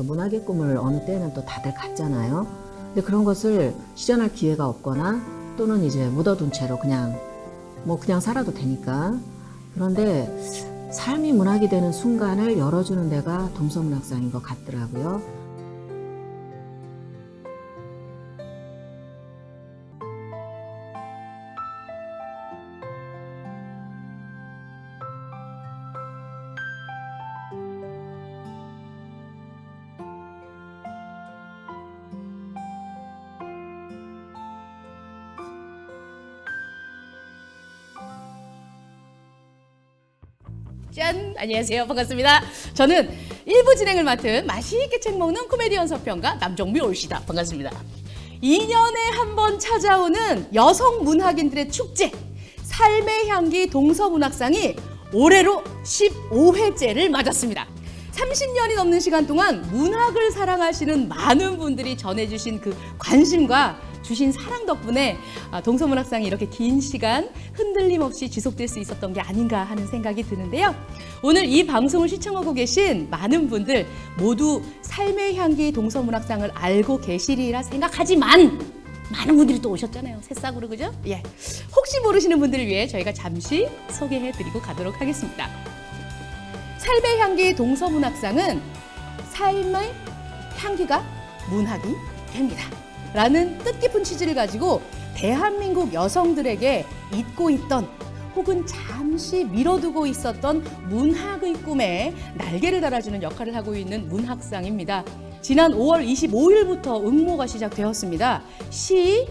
문학의 꿈을 어느 때는 또 다들 갖잖아요. 근데 그런 것을 실현할 기회가 없거나 또는 이제 묻어둔 채로 그냥 살아도 되니까. 그런데 삶이 문학이 되는 순간을 열어주는 데가 동서문학상인 것 같더라고요. 짠! 안녕하세요. 반갑습니다. 저는 1부 진행을 맡은 맛있게 책 먹는 코미디언 서평가 남정미 올시다. 반갑습니다. 2년에 한 번 찾아오는 여성 문학인들의 축제, 삶의 향기 동서문학상이 올해로 15회째를 맞았습니다. 30년이 넘는 시간 동안 문학을 사랑하시는 많은 분들이 전해주신 그 관심과 주신 사랑 덕분에 동서문학상이 이렇게 긴 시간 흔들림 없이 지속될 수 있었던 게 아닌가 하는 생각이 드는데요. 오늘 이 방송을 시청하고 계신 많은 분들 모두 삶의 향기 동서문학상을 알고 계시리라 생각하지만 많은 분들이 또 오셨잖아요. 새싹으로, 그죠? 예. 혹시 모르시는 분들을 위해 저희가 잠시 소개해드리고 가도록 하겠습니다. 삶의 향기 동서문학상은 삶의 향기가 문학이 됩니다 라는 뜻깊은 취지를 가지고 대한민국 여성들에게 잊고 있던 혹은 잠시 미뤄두고 있었던 문학의 꿈에 날개를 달아주는 역할을 하고 있는 문학상입니다. 지난 5월 25일부터 응모가 시작되었습니다. 시,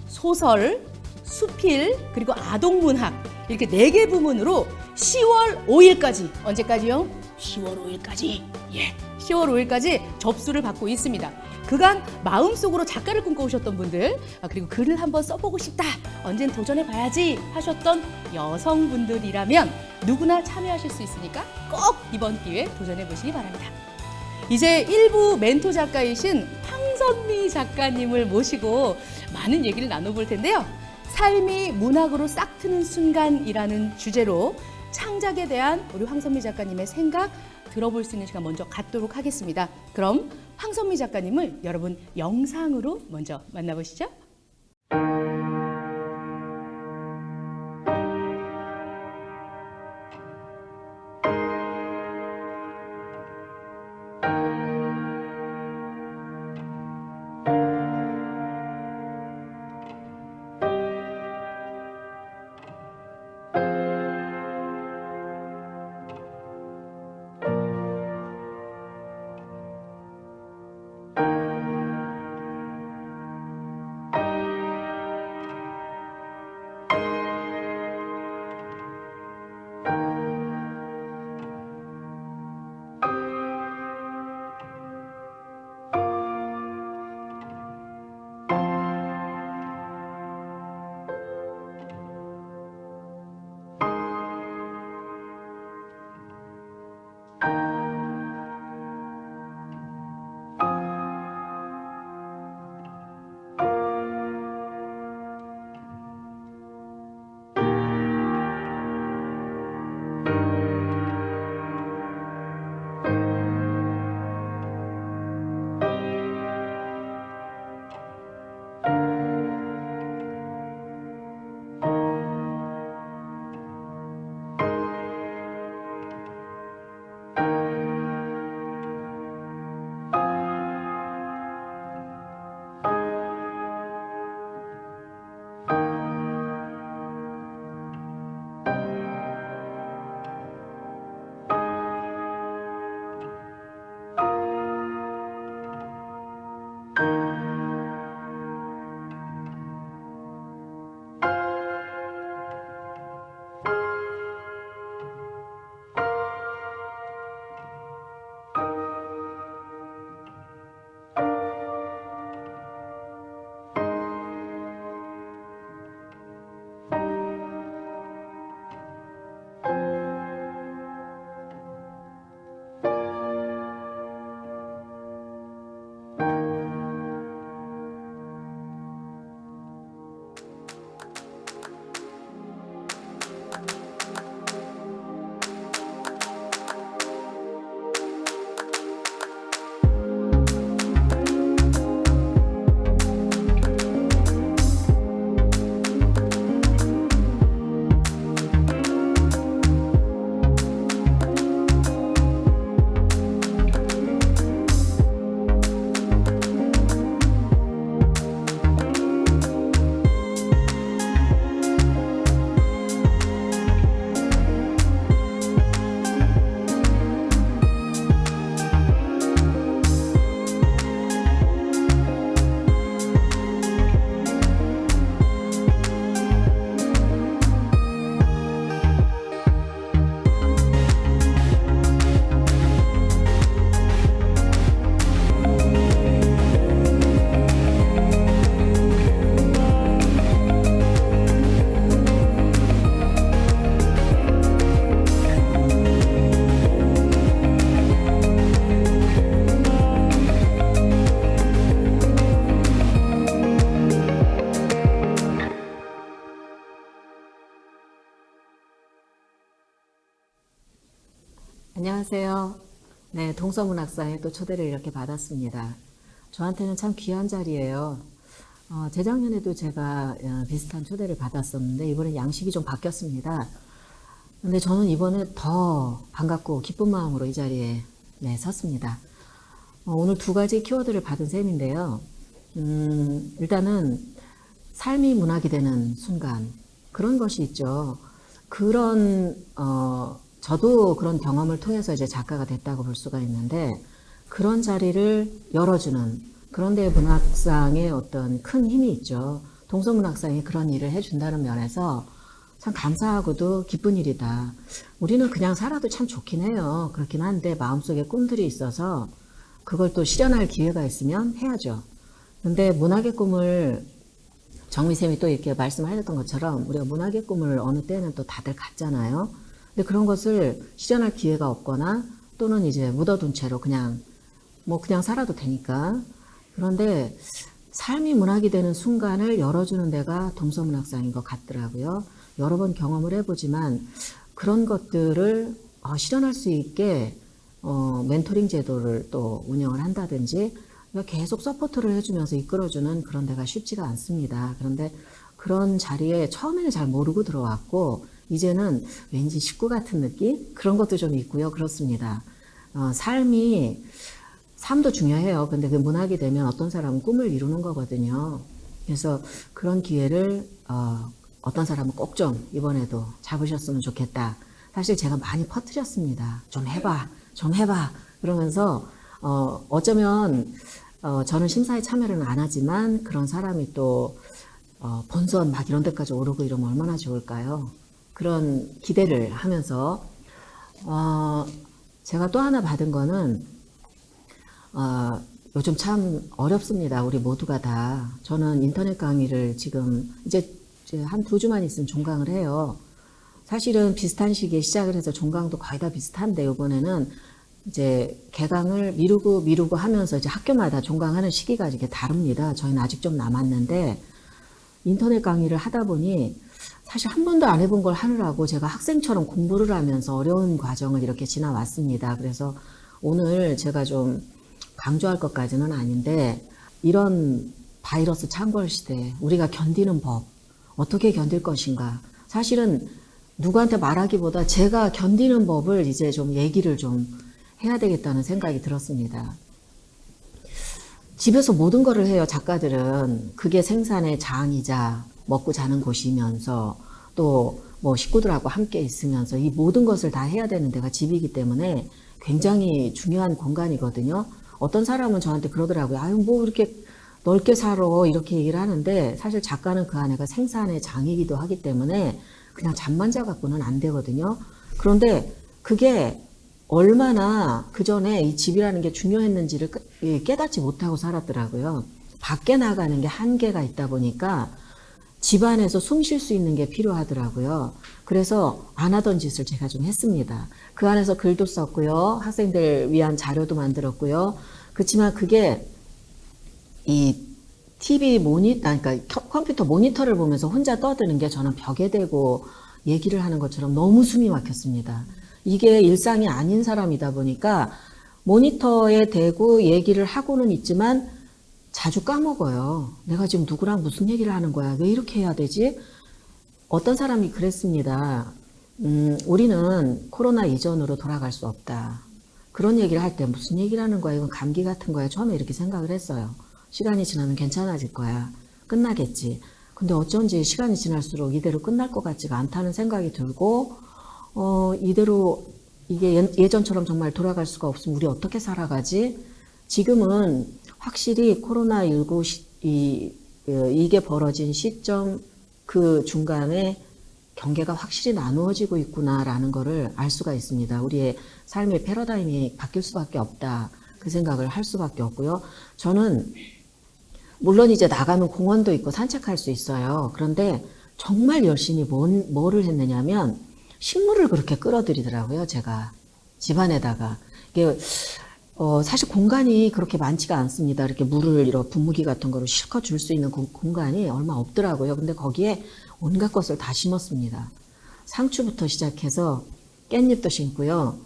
소설, 수필, 그리고 아동문학 이렇게 4개 부문으로 10월 5일까지, 언제까지요? 10월 5일까지, 10월 5일까지 접수를 받고 있습니다. 그간 마음속으로 작가를 꿈꿔오셨던 분들, 그리고 글을 한번 써보고 싶다, 언젠 도전해봐야지 하셨던 여성분들이라면 누구나 참여하실 수 있으니까 꼭 이번 기회에 도전해보시기 바랍니다. 이제 1부 멘토 작가이신 황선미 작가님을 모시고 많은 얘기를 나눠볼 텐데요. 삶이 문학으로 싹 트는 순간이라는 주제로 창작에 대한 우리 황선미 작가님의 생각 들어볼 수 있는 시간 먼저 갖도록 하겠습니다. 그럼 황선미 작가님을 여러분 영상으로 먼저 만나보시죠. 안녕하세요. 네, 동서문학상에 또 초대를 이렇게 받았습니다. 저한테는 참 귀한 자리예요. 재작년에도 제가 비슷한 초대를 받았었는데 이번엔 양식이 좀 바뀌었습니다. 근데 저는 이번에 더 반갑고 기쁜 마음으로 이 자리에 섰습니다. 오늘 두 가지 키워드를 받은 셈인데요. 일단은 삶이 문학이 되는 순간, 그런 것이 있죠. 저도 그런 경험을 통해서 이제 작가가 됐다고 볼 수가 있는데, 그런 자리를 열어주는, 그런 데 문학상의 어떤 큰 힘이 있죠. 동서문학상이 그런 일을 해준다는 면에서 참 감사하고도 기쁜 일이다. 우리는 그냥 살아도 참 좋긴 해요. 그렇긴 한데 마음속에 꿈들이 있어서 그걸 또 실현할 기회가 있으면 해야죠. 근데 문학의 꿈을 정미쌤이 또 이렇게 말씀하셨던 것처럼 우리가 문학의 꿈을 어느 때는 또 다들 갖잖아요. 근데 그런 것을 실현할 기회가 없거나 또는 이제 묻어둔 채로 그냥 살아도 되니까. 그런데 삶이 문학이 되는 순간을 열어주는 데가 동서문학상인 것 같더라고요. 여러 번 경험을 해보지만 그런 것들을 실현할 수 있게 멘토링 제도를 또 운영을 한다든지 계속 서포트를 해주면서 이끌어주는 그런 데가 쉽지가 않습니다. 그런데 그런 자리에 처음에는 잘 모르고 들어왔고 이제는 왠지 식구 같은 느낌? 그런 것도 좀 있고요. 그렇습니다. 삶도 중요해요. 근데 그 문학이 되면 어떤 사람은 꿈을 이루는 거거든요. 그래서 그런 기회를 어떤 사람은 꼭 좀 이번에도 잡으셨으면 좋겠다. 사실 제가 많이 퍼뜨렸습니다. 좀 해봐. 그러면서 어쩌면 저는 심사에 참여를 안 하지만 그런 사람이 또 본선 막 이런 데까지 오르고 이러면 얼마나 좋을까요? 그런 기대를 하면서 제가 또 하나 받은 거는 요즘 참 어렵습니다. 우리 모두가 다. 저는 인터넷 강의를 지금 이제 한 2주만 있으면 종강을 해요. 사실은 비슷한 시기에 시작을 해서 종강도 거의 다 비슷한데 이번에는 이제 개강을 미루고 하면서 이제 학교마다 종강하는 시기가 이렇게 다릅니다. 저희는 아직 좀 남았는데 인터넷 강의를 하다 보니 사실 한 번도 안 해본 걸 하느라고 제가 학생처럼 공부를 하면서 어려운 과정을 이렇게 지나왔습니다. 그래서 오늘 제가 좀 강조할 것까지는 아닌데 이런 바이러스 창궐 시대에 우리가 견디는 법, 어떻게 견딜 것인가. 사실은 누구한테 말하기보다 제가 견디는 법을 이제 좀 얘기를 좀 해야 되겠다는 생각이 들었습니다. 집에서 모든 거를 해요, 작가들은. 그게 생산의 장이자 먹고 자는 곳이면서 또 뭐 식구들하고 함께 있으면서 이 모든 것을 다 해야 되는 데가 집이기 때문에 굉장히 중요한 공간이거든요. 어떤 사람은 저한테 그러더라고요. 아유, 뭐 이렇게 넓게 살아 이렇게 얘기를 하는데 사실 작가는 그 안에가 생산의 장이기도 하기 때문에 그냥 잠만 자갖고는 안 되거든요. 그런데 그게 얼마나 그 전에 이 집이라는 게 중요했는지를 깨닫지 못하고 살았더라고요. 밖에 나가는 게 한계가 있다 보니까 집 안에서 숨 쉴 수 있는 게 필요하더라고요. 그래서 안 하던 짓을 제가 좀 했습니다. 그 안에서 글도 썼고요. 학생들 위한 자료도 만들었고요. 그렇지만 그게 이 TV 그러니까 컴퓨터 모니터를 보면서 혼자 떠드는 게 저는 벽에 대고 얘기를 하는 것처럼 너무 숨이 막혔습니다. 이게 일상이 아닌 사람이다 보니까 모니터에 대고 얘기를 하고는 있지만 자주 까먹어요. 내가 지금 누구랑 무슨 얘기를 하는 거야? 왜 이렇게 해야 되지? 어떤 사람이 그랬습니다. 우리는 코로나 이전으로 돌아갈 수 없다. 그런 얘기를 할 때 무슨 얘기를 하는 거야? 이건 감기 같은 거야. 처음에 이렇게 생각을 했어요. 시간이 지나면 괜찮아질 거야. 끝나겠지. 근데 어쩐지 시간이 지날수록 이대로 끝날 것 같지가 않다는 생각이 들고 이대로 이게 예전처럼 정말 돌아갈 수가 없으면 우리 어떻게 살아가지? 지금은 확실히 코로나19 이게 벌어진 시점 그 중간에 경계가 확실히 나누어지고 있구나라는 거를 알 수가 있습니다. 우리의 삶의 패러다임이 바뀔 수밖에 없다. 그 생각을 할 수밖에 없고요. 저는 물론 이제 나가면 공원도 있고 산책할 수 있어요. 그런데 정말 열심히 뭐를 했느냐면 식물을 그렇게 끌어들이더라고요. 제가 집안에다가. 이게 사실 공간이 그렇게 많지가 않습니다. 이렇게 물을 이렇게 분무기 같은 거로 실컷 줄 수 있는 공간이 얼마 없더라고요. 근데 거기에 온갖 것을 다 심었습니다. 상추부터 시작해서 깻잎도 심고요.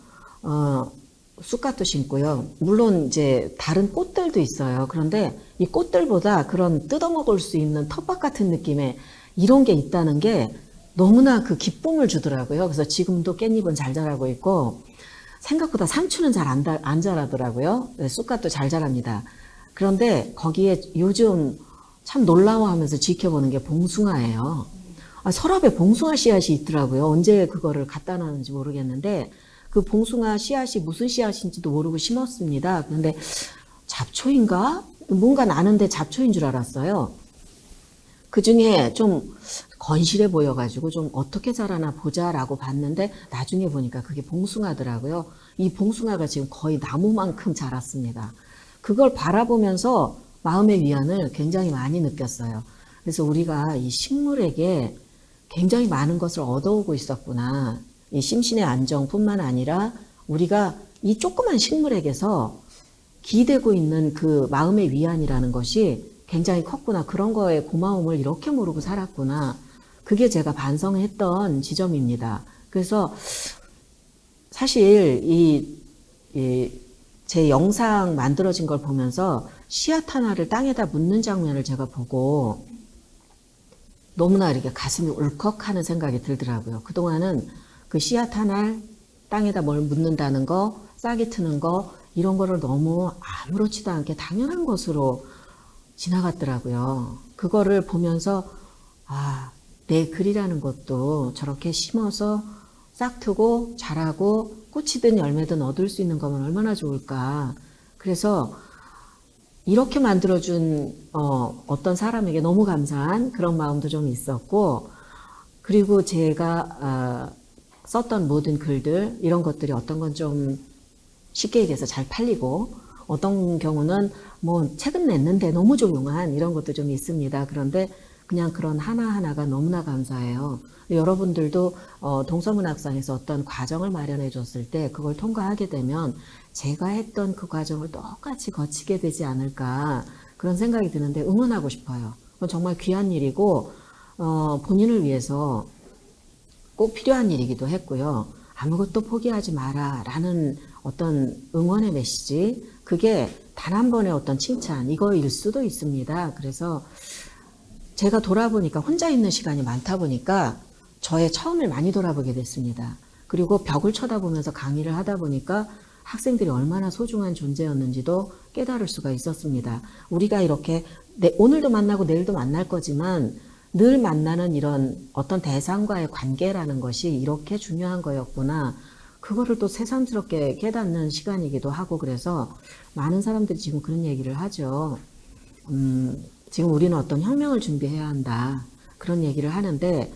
쑥갓도 심고요. 물론 이제 다른 꽃들도 있어요. 그런데 이 꽃들보다 그런 뜯어먹을 수 있는 텃밭 같은 느낌의 이런 게 있다는 게 너무나 그 기쁨을 주더라고요. 그래서 지금도 깻잎은 잘 자라고 있고 생각보다 상추는 잘 안 자라더라고요. 네, 쑥갓도 잘 자랍니다. 그런데 거기에 요즘 참 놀라워하면서 지켜보는 게 봉숭아예요. 서랍에 봉숭아 씨앗이 있더라고요. 언제 그거를 갖다 놨는지 모르겠는데 그 봉숭아 씨앗이 무슨 씨앗인지도 모르고 심었습니다. 그런데 잡초인가? 뭔가 나는데 잡초인 줄 알았어요. 그 중에 좀 건실해 보여가지고 좀 어떻게 자라나 보자라고 봤는데 나중에 보니까 그게 봉숭아더라고요. 이 봉숭아가 지금 거의 나무만큼 자랐습니다. 그걸 바라보면서 마음의 위안을 굉장히 많이 느꼈어요. 그래서 우리가 이 식물에게 굉장히 많은 것을 얻어오고 있었구나. 이 심신의 안정뿐만 아니라 우리가 이 조그만 식물에게서 기대고 있는 그 마음의 위안이라는 것이 굉장히 컸구나. 그런 거에 고마움을 이렇게 모르고 살았구나. 그게 제가 반성했던 지점입니다. 그래서 사실 제 영상 만들어진 걸 보면서 씨앗 하나를 땅에다 묻는 장면을 제가 보고 너무나 이렇게 가슴이 울컥하는 생각이 들더라고요. 그동안은 그 씨앗 하나를 땅에다 뭘 묻는다는 거, 싹이 트는 거 이런 거를 너무 아무렇지도 않게 당연한 것으로 지나갔더라고요. 그거를 보면서 내 글이라는 것도 저렇게 심어서 싹 트고 자라고 꽃이든 열매든 얻을 수 있는 거면 얼마나 좋을까. 그래서 이렇게 만들어준 어떤 사람에게 너무 감사한 그런 마음도 좀 있었고, 그리고 제가 썼던 모든 글들 이런 것들이 어떤 건 좀 쉽게 얘기해서 잘 팔리고 어떤 경우는 뭐 책은 냈는데 너무 조용한 이런 것도 좀 있습니다. 그런데 그냥 그런 하나하나가 너무나 감사해요. 여러분들도 동서문학상에서 어떤 과정을 마련해 줬을 때 그걸 통과하게 되면 제가 했던 그 과정을 똑같이 거치게 되지 않을까 그런 생각이 드는데 응원하고 싶어요. 그건 정말 귀한 일이고 본인을 위해서 꼭 필요한 일이기도 했고요. 아무것도 포기하지 마라 라는 어떤 응원의 메시지, 그게 단 한 번의 어떤 칭찬 이거일 수도 있습니다. 그래서 제가 돌아보니까 혼자 있는 시간이 많다 보니까 저의 처음을 많이 돌아보게 됐습니다. 그리고 벽을 쳐다보면서 강의를 하다 보니까 학생들이 얼마나 소중한 존재였는지도 깨달을 수가 있었습니다. 우리가 이렇게 오늘도 만나고 내일도 만날 거지만 늘 만나는 이런 어떤 대상과의 관계라는 것이 이렇게 중요한 거였구나. 그거를 또 새삼스럽게 깨닫는 시간이기도 하고, 그래서 많은 사람들이 지금 그런 얘기를 하죠. 지금 우리는 어떤 혁명을 준비해야 한다. 그런 얘기를 하는데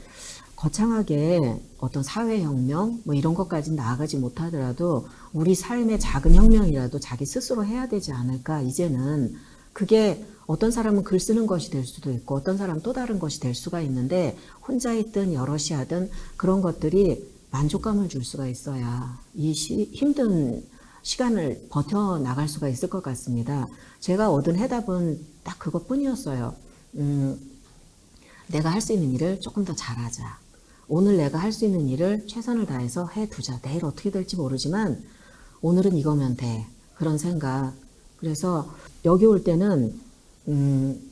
거창하게 어떤 사회혁명 뭐 이런 것까지는 나아가지 못하더라도 우리 삶의 작은 혁명이라도 자기 스스로 해야 되지 않을까. 이제는 그게 어떤 사람은 글 쓰는 것이 될 수도 있고 어떤 사람은 또 다른 것이 될 수가 있는데 혼자 있든 여럿이 하든 그런 것들이 만족감을 줄 수가 있어야 이 힘든 시간을 버텨나갈 수가 있을 것 같습니다. 제가 얻은 해답은 딱 그것뿐이었어요. 내가 할 수 있는 일을 조금 더 잘하자. 오늘 내가 할 수 있는 일을 최선을 다해서 해두자. 내일 어떻게 될지 모르지만 오늘은 이거면 돼. 그런 생각. 그래서 여기 올 때는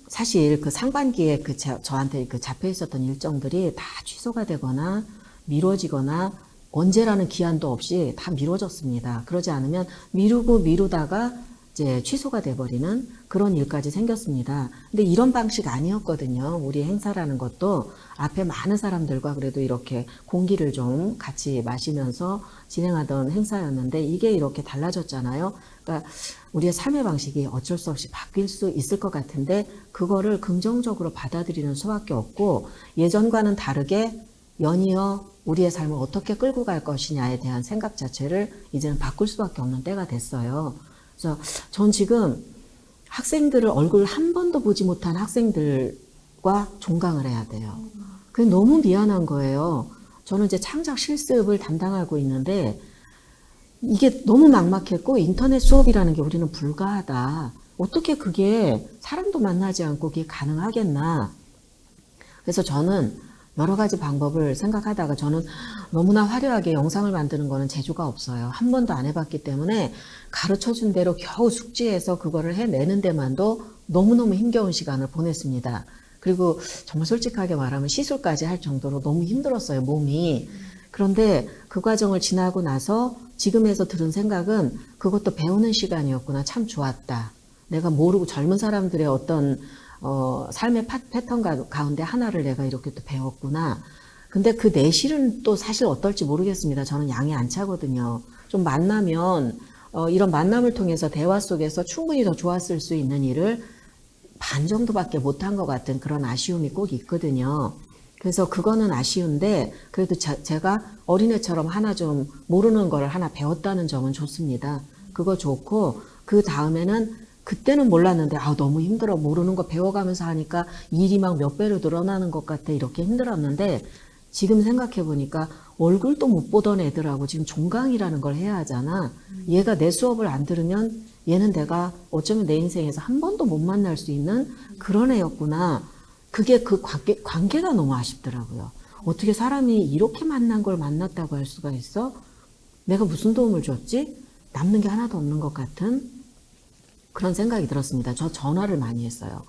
사실 그 상반기에 저한테 그 잡혀 있었던 일정들이 다 취소가 되거나 미뤄지거나 언제라는 기한도 없이 다 미뤄졌습니다. 그러지 않으면 미루다가 이제 취소가 돼버리는 그런 일까지 생겼습니다. 근데 이런 방식 아니었거든요. 우리 행사라는 것도 앞에 많은 사람들과 그래도 이렇게 공기를 좀 같이 마시면서 진행하던 행사였는데 이게 이렇게 달라졌잖아요. 그러니까 우리의 삶의 방식이 어쩔 수 없이 바뀔 수 있을 것 같은데 그거를 긍정적으로 받아들이는 수밖에 없고 예전과는 다르게 연이어 우리의 삶을 어떻게 끌고 갈 것이냐에 대한 생각 자체를 이제는 바꿀 수밖에 없는 때가 됐어요. 그래서 전 지금 학생들을 얼굴 한 번도 보지 못한 학생들과 종강을 해야 돼요. 그게 너무 미안한 거예요. 저는 이제 창작 실습을 담당하고 있는데 이게 너무 막막했고 인터넷 수업이라는 게 우리는 불가하다. 어떻게 그게 사람도 만나지 않고 그게 가능하겠나. 그래서 저는 여러 가지 방법을 생각하다가 저는 너무나 화려하게 영상을 만드는 거는 재주가 없어요. 한 번도 안 해봤기 때문에 가르쳐준 대로 겨우 숙지해서 그거를 해내는 데만도 너무너무 힘겨운 시간을 보냈습니다. 그리고 정말 솔직하게 말하면 시술까지 할 정도로 너무 힘들었어요, 몸이. 그런데 그 과정을 지나고 나서 지금에서 들은 생각은 그것도 배우는 시간이었구나. 참 좋았다. 내가 모르고 젊은 사람들의 어떤 삶의 패턴 가운데 하나를 내가 이렇게 또 배웠구나. 근데 그 내실은 또 사실 어떨지 모르겠습니다. 저는 양이 안 차거든요. 좀 만나면 이런 만남을 통해서 대화 속에서 충분히 더 좋았을 수 있는 일을 반 정도밖에 못한 것 같은 그런 아쉬움이 꼭 있거든요. 그래서 그거는 아쉬운데 그래도 제가 어린애처럼 하나 좀 모르는 거를 하나 배웠다는 점은 좋습니다. 그거 좋고 그 다음에는 그때는 몰랐는데 너무 힘들어. 모르는 거 배워가면서 하니까 일이 막 몇 배로 늘어나는 것 같아. 이렇게 힘들었는데 지금 생각해 보니까 얼굴도 못 보던 애들하고 지금 종강이라는 걸 해야 하잖아. 얘가 내 수업을 안 들으면 얘는 내가 어쩌면 내 인생에서 한 번도 못 만날 수 있는 그런 애였구나. 그게 그 관계가 너무 아쉽더라고요. 어떻게 사람이 이렇게 만난 걸 만났다고 할 수가 있어? 내가 무슨 도움을 줬지? 남는 게 하나도 없는 것 같은 그런 생각이 들었습니다. 저 전화를 많이 했어요.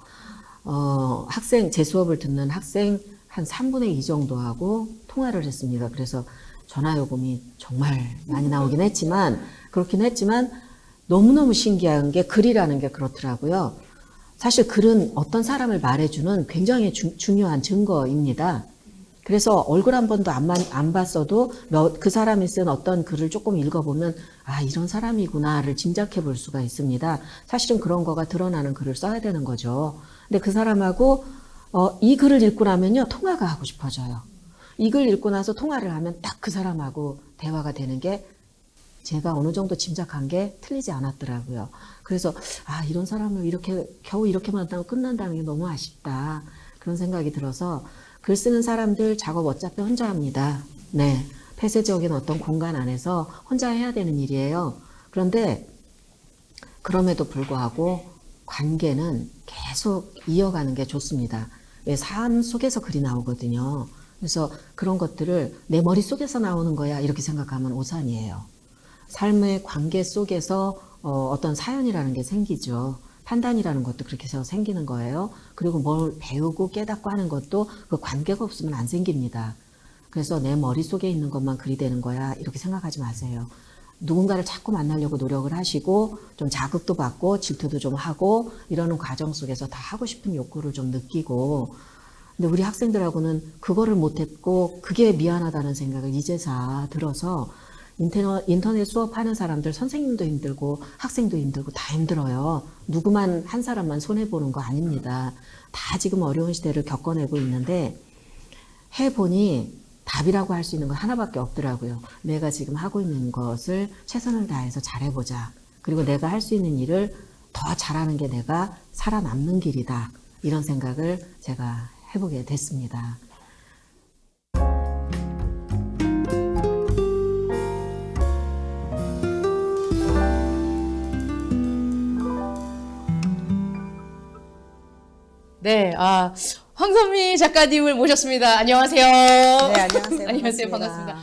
제 수업을 듣는 학생 한 3분의 2 정도 하고 통화를 했습니다. 그래서 전화 요금이 정말 많이 나오긴 했지만, 그렇긴 했지만, 너무너무 신기한 게 글이라는 게 그렇더라고요. 사실 글은 어떤 사람을 말해주는 굉장히 중요한 증거입니다. 그래서 얼굴 한 번도 안 봤어도 그 사람이 쓴 어떤 글을 조금 읽어보면 이런 사람이구나를 짐작해 볼 수가 있습니다. 사실은 그런 거가 드러나는 글을 써야 되는 거죠. 근데 그 사람하고 이 글을 읽고 나면요 통화가 하고 싶어져요. 이 글 읽고 나서 통화를 하면 딱 그 사람하고 대화가 되는 게 제가 어느 정도 짐작한 게 틀리지 않았더라고요. 그래서 이런 사람을 겨우 이렇게 만나고 끝난다는 게 너무 아쉽다. 그런 생각이 들어서 글 쓰는 사람들 작업 어차피 혼자 합니다. 네. 폐쇄적인 어떤 공간 안에서 혼자 해야 되는 일이에요. 그런데 그럼에도 불구하고 관계는 계속 이어가는 게 좋습니다. 왜 삶 속에서 글이 나오거든요. 그래서 그런 것들을 내 머릿속에서 나오는 거야 이렇게 생각하면 오산이에요. 삶의 관계 속에서 어떤 사연이라는 게 생기죠. 판단이라는 것도 그렇게 해서 생기는 거예요. 그리고 뭘 배우고 깨닫고 하는 것도 그 관계가 없으면 안 생깁니다. 그래서 내 머릿속에 있는 것만 글이 되는 거야 이렇게 생각하지 마세요. 누군가를 자꾸 만나려고 노력을 하시고 좀 자극도 받고 질투도 좀 하고 이러는 과정 속에서 다 하고 싶은 욕구를 좀 느끼고, 근데 우리 학생들하고는 그거를 못했고 그게 미안하다는 생각을 이제서 들어서 인터넷 수업하는 사람들 선생님도 힘들고 학생도 힘들고 다 힘들어요. 누구만 한 사람만 손해보는 거 아닙니다. 다 지금 어려운 시대를 겪어내고 있는데 해보니 답이라고 할 수 있는 건 하나밖에 없더라고요. 내가 지금 하고 있는 것을 최선을 다해서 잘해보자. 그리고 내가 할 수 있는 일을 더 잘하는 게 내가 살아남는 길이다. 이런 생각을 제가 해보게 됐습니다. 네, 황선미 작가님을 모셨습니다. 안녕하세요. 네, 안녕하세요. 안녕하세요. 반갑습니다.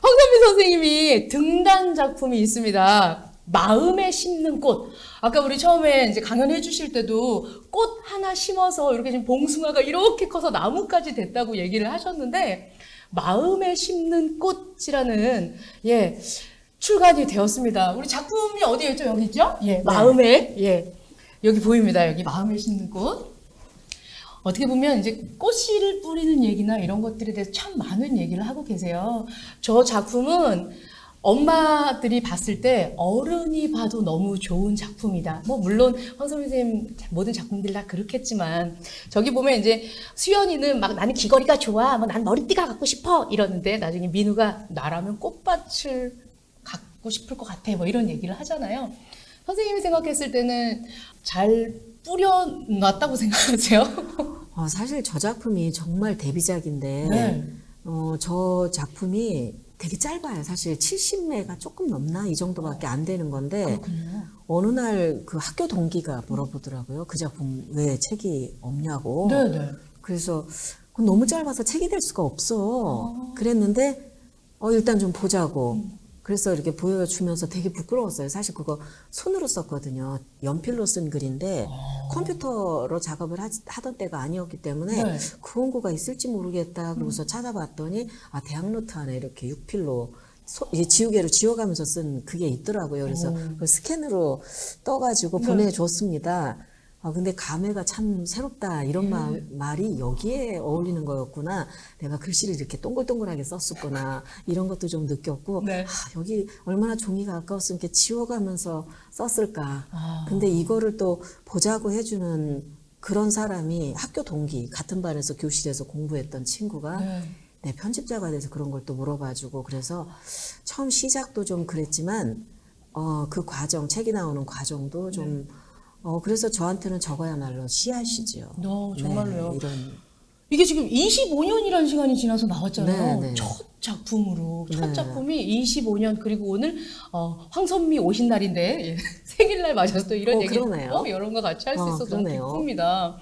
황선미 선생님이 등단 작품이 있습니다. 마음에 심는 꽃. 아까 우리 처음에 이제 강연해 주실 때도 꽃 하나 심어서 이렇게 지금 봉숭아가 이렇게 커서 나무까지 됐다고 얘기를 하셨는데, 마음에 심는 꽃이라는, 출간이 되었습니다. 우리 작품이 어디에 있죠? 여기 있죠? 마음에, 여기 보입니다. 여기 마음에 심는 꽃. 어떻게 보면 이제 꽃씨를 뿌리는 얘기나 이런 것들에 대해서 참 많은 얘기를 하고 계세요. 저 작품은 엄마들이 봤을 때 어른이 봐도 너무 좋은 작품이다. 물론 황선미 선생님 모든 작품들 다 그렇겠지만, 저기 보면 이제 수연이는 막 나는 귀걸이가 좋아, 난 머리띠가 갖고 싶어 이러는데 나중에 민우가 나라면 꽃밭을 갖고 싶을 것 같아 이런 얘기를 하잖아요. 선생님이 생각했을 때는 잘 뿌려놨다고 생각하세요? 사실 저 작품이 정말 데뷔작인데 네. 저 작품이 되게 짧아요. 사실 70매가 조금 넘나? 이 정도밖에 안 되는 건데 그렇군요. 어느 날 그 학교 동기가 물어보더라고요. 그 작품 왜 책이 없냐고. 네네. 그래서 그건 너무 짧아서 책이 될 수가 없어. 그랬는데 일단 좀 보자고. 그래서 이렇게 보여주면서 되게 부끄러웠어요. 사실 그거 손으로 썼거든요. 연필로 쓴 글인데 컴퓨터로 작업을 하던 때가 아니었기 때문에 네. 그 원고가 있을지 모르겠다. 그러고서 찾아봤더니 대학 노트 안에 이렇게 육필로 이게 지우개로 지워가면서 쓴 그게 있더라고요. 그래서 그 스캔으로 떠가지고 보내줬습니다. 근데 감회가 참 새롭다. 이런 말이 여기에 어울리는 거였구나. 내가 글씨를 이렇게 동글동글하게 썼었구나. 이런 것도 좀 느꼈고, 네. 여기 얼마나 종이가 아까웠으면 이렇게 지워가면서 썼을까. 근데 이거를 또 보자고 해주는 그런 사람이 학교 동기, 같은 반에서 교실에서 공부했던 친구가 내 편집자가 돼서 그런 걸 또 물어봐주고, 그래서 처음 시작도 좀 그랬지만, 그 과정, 책이 나오는 과정도 좀, 그래서 저한테는 저거야말로 씨앗이죠. 정말로요. 네, 이런. 이게 지금 25년이라는 시간이 지나서 나왔잖아요. 네, 네. 첫 작품으로. 첫 네. 작품이 25년, 그리고 오늘 황선미 오신 날인데 생일날 맞아서 또 이런 얘기 그러네요. 이런 거 같이 할 수 있어서 너무 그러네요. 기쁩니다.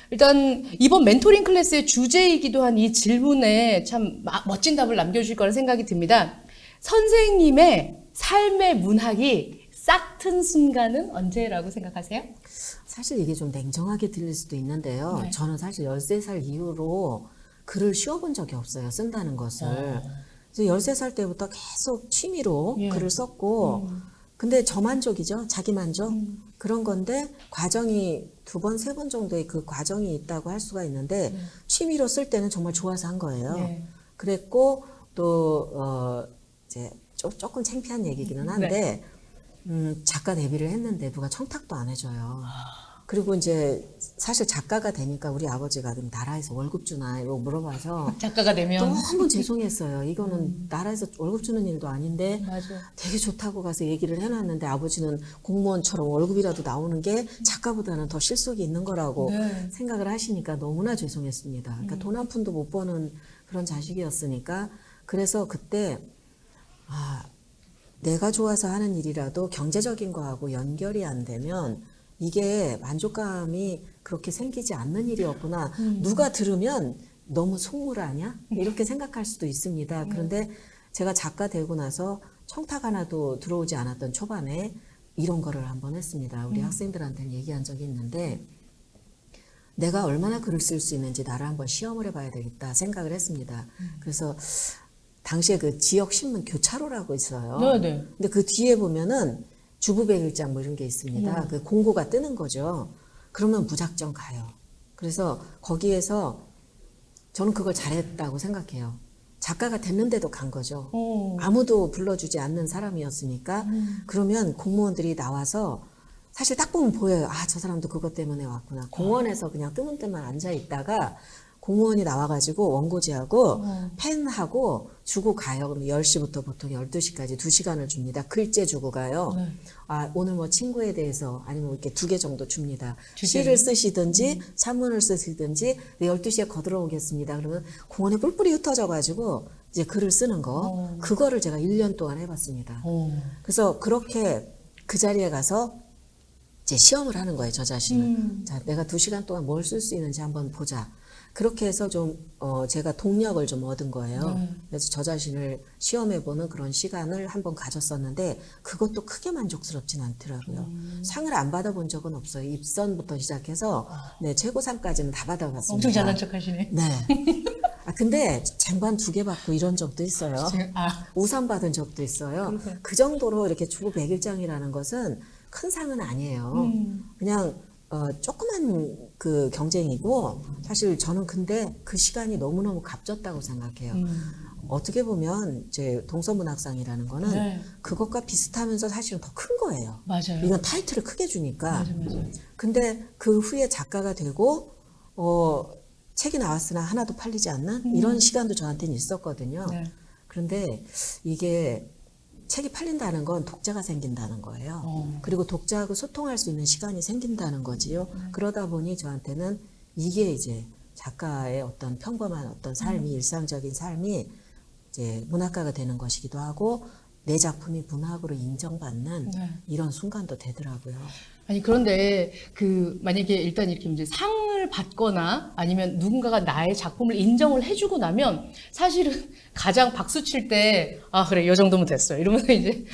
일단 이번 멘토링 클래스의 주제이기도 한 이 질문에 참 멋진 답을 남겨주실 거라 생각이 듭니다. 선생님의 삶의 문학이 싹 튼 순간은 언제라고 생각하세요? 사실 이게 좀 냉정하게 들릴 수도 있는데요. 네. 저는 사실 13살 이후로 글을 쉬어본 적이 없어요. 쓴다는 것을. 그래서 13살 때부터 계속 취미로 예. 글을 썼고, 근데 저만족이죠. 자기만족. 그런 건데, 과정이 2번, 3번 정도의 그 과정이 있다고 할 수가 있는데, 취미로 쓸 때는 정말 좋아서 한 거예요. 네. 그랬고, 또, 이제 조금 창피한 얘기기는 한데, 작가 데뷔를 했는데 누가 청탁도 안 해줘요. 그리고 이제 사실 작가가 되니까 우리 아버지가 나라에서 월급 주나 이러고 물어봐서 작가가 되면 너무 죄송했어요. 이거는 나라에서 월급 주는 일도 아닌데 맞아. 되게 좋다고 가서 얘기를 해놨는데 아버지는 공무원처럼 월급이라도 나오는 게 작가보다는 더 실속이 있는 거라고 네. 생각을 하시니까 너무나 죄송했습니다. 그러니까 돈 한 푼도 못 버는 그런 자식이었으니까 그래서 그때 내가 좋아서 하는 일이라도 경제적인 거하고 연결이 안 되면 이게 만족감이 그렇게 생기지 않는 일이었구나. 누가 들으면 너무 속물 아니야? 이렇게 생각할 수도 있습니다. 그런데 제가 작가 되고 나서 청탁 하나도 들어오지 않았던 초반에 이런 거를 한번 했습니다. 우리 학생들한테는 얘기한 적이 있는데 내가 얼마나 글을 쓸 수 있는지 나를 한번 시험을 해봐야 되겠다 생각을 했습니다. 그래서 당시에 그 지역 신문 교차로라고 있어요. 네네. 근데 그 뒤에 보면은 주부백일장 뭐 이런 게 있습니다. 그 공고가 뜨는 거죠. 그러면 무작정 가요. 그래서 거기에서 저는 그걸 잘했다고 생각해요. 작가가 됐는데도 간 거죠. 아무도 불러주지 않는 사람이었으니까 그러면 공무원들이 나와서 사실 딱 보면 보여요. 저 사람도 그것 때문에 왔구나. 공원에서 그냥 뜨문 때만 앉아 있다가 공무원이 나와가지고 원고지하고 펜하고 주고 가요. 그럼 10시부터 보통 12시까지 2시간을 줍니다. 글재 주고 가요. 오늘 뭐 친구에 대해서 아니면 이렇게 2개 정도 줍니다. 시를 쓰시든지 산문을 쓰시든지 12시에 거들어오겠습니다. 그러면 공원에 뿔뿔이 흩어져가지고 이제 글을 쓰는 거. 그거를 제가 1년 동안 해봤습니다. 그래서 그렇게 그 자리에 가서 이제 시험을 하는 거예요. 저 자신을. 자, 내가 2시간 동안 뭘 쓸 수 있는지 한번 보자. 그렇게 해서 좀 제가 동력을 좀 얻은 거예요. 그래서 저 자신을 시험해보는 그런 시간을 한번 가졌었는데 그것도 크게 만족스럽진 않더라고요. 상을 안 받아본 적은 없어요. 입선부터 시작해서 네, 최고상까지는 다 받아봤습니다. 엄청 잘난 척하시네. 네. 근데 쟁반 2개 받고 이런 적도 있어요. 우산 받은 적도 있어요. 그렇구나. 그 정도로 이렇게 주부 백일장이라는 것은 큰 상은 아니에요. 그냥 조그만 그 경쟁이고 사실 저는 근데 그 시간이 너무너무 값졌다고 생각해요. 어떻게 보면 이제 동서문학상이라는 거는 네. 그것과 비슷하면서 사실은 더 큰 거예요. 맞아요. 이건 타이틀을 크게 주니까. 맞아요. 근데 그 후에 작가가 되고 책이 나왔으나 하나도 팔리지 않는 이런 시간도 저한테는 있었거든요. 네. 그런데 이게 책이 팔린다는 건 독자가 생긴다는 거예요. 그리고 독자하고 소통할 수 있는 시간이 생긴다는 거지요. 그러다 보니 저한테는 이게 이제 작가의 어떤 평범한 어떤 삶이 일상적인 삶이 이제 문학가가 되는 것이기도 하고 내 작품이 문학으로 인정받는 네. 이런 순간도 되더라고요. 아니 그런데 그 만약에 일단 이렇게 이제 상을 받거나 아니면 누군가가 나의 작품을 인정을 해주고 나면 사실은 가장 박수 칠 때 아 그래 이 정도면 됐어 이러면서 이제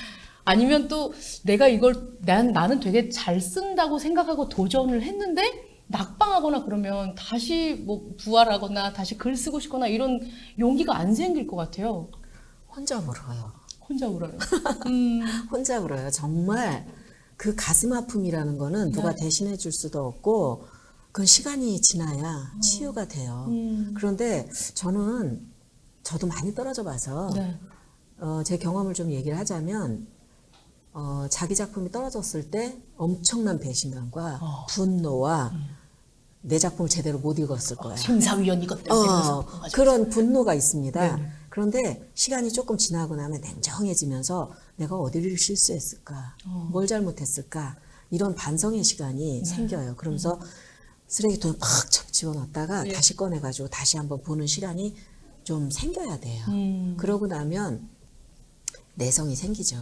아니면 또 내가 이걸 나는 되게 잘 쓴다고 생각하고 도전을 했는데 낙방하거나 그러면 다시 뭐 부활하거나 다시 글 쓰고 싶거나 이런 용기가 안 생길 것 같아요. 혼자 울어요. 혼자 울어요. 혼자 울어요. 정말 그 가슴 아픔이라는 거는 누가 대신해 줄 수도 없고 그 시간이 지나야 치유가 돼요. 그런데 저도 많이 떨어져 봐서 네. 제 경험을 좀 얘기를 하자면 자기 작품이 떨어졌을 때 엄청난 배신감과 분노와 내 작품을 제대로 못 읽었을 거예요. 심사위원 이것 때문에 그런 분노가 있습니다. 네. 그런데 시간이 조금 지나고 나면 냉정해지면서 내가 어디를 실수했을까, 뭘 잘못했을까 이런 반성의 시간이 생겨요. 그러면서 쓰레기통에 팍 집어넣었다가 다시 꺼내가지고 다시 한번 보는 시간이 좀 생겨야 돼요. 그러고 나면 내성이 생기죠.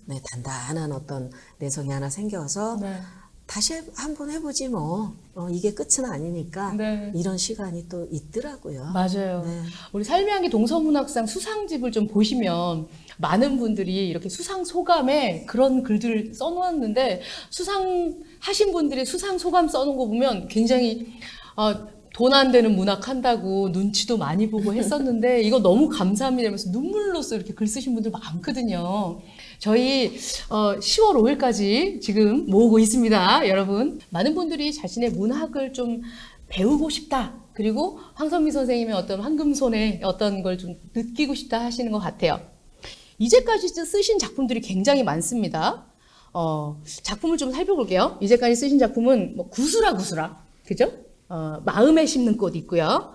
네, 단단한 어떤 내성이 하나 생겨서 네. 다시 한번 해보지 뭐. 이게 끝은 아니니까 네. 이런 시간이 또 있더라고요. 맞아요. 네. 우리 삶의 향기 동서문학상 수상집을 좀 보시면 많은 분들이 이렇게 수상 소감에 그런 글들을 써놓았는데 수상하신 분들이 수상 소감 써놓은 거 보면 굉장히 돈 안 되는 문학 한다고 눈치도 많이 보고 했었는데 이거 너무 감사합니다 이러면서 눈물로써 이렇게 글 쓰신 분들 많거든요. 저희 10월 5일까지 지금 모으고 있습니다. 여러분 많은 분들이 자신의 문학을 좀 배우고 싶다. 그리고 황선미 선생님의 어떤 황금손의 어떤 걸 좀 느끼고 싶다 하시는 것 같아요. 이제까지 쓰신 작품들이 굉장히 많습니다. 작품을 좀 살펴볼게요. 이제까지 쓰신 작품은 뭐 구슬아 그죠? 마음에 심는 꽃 있고요.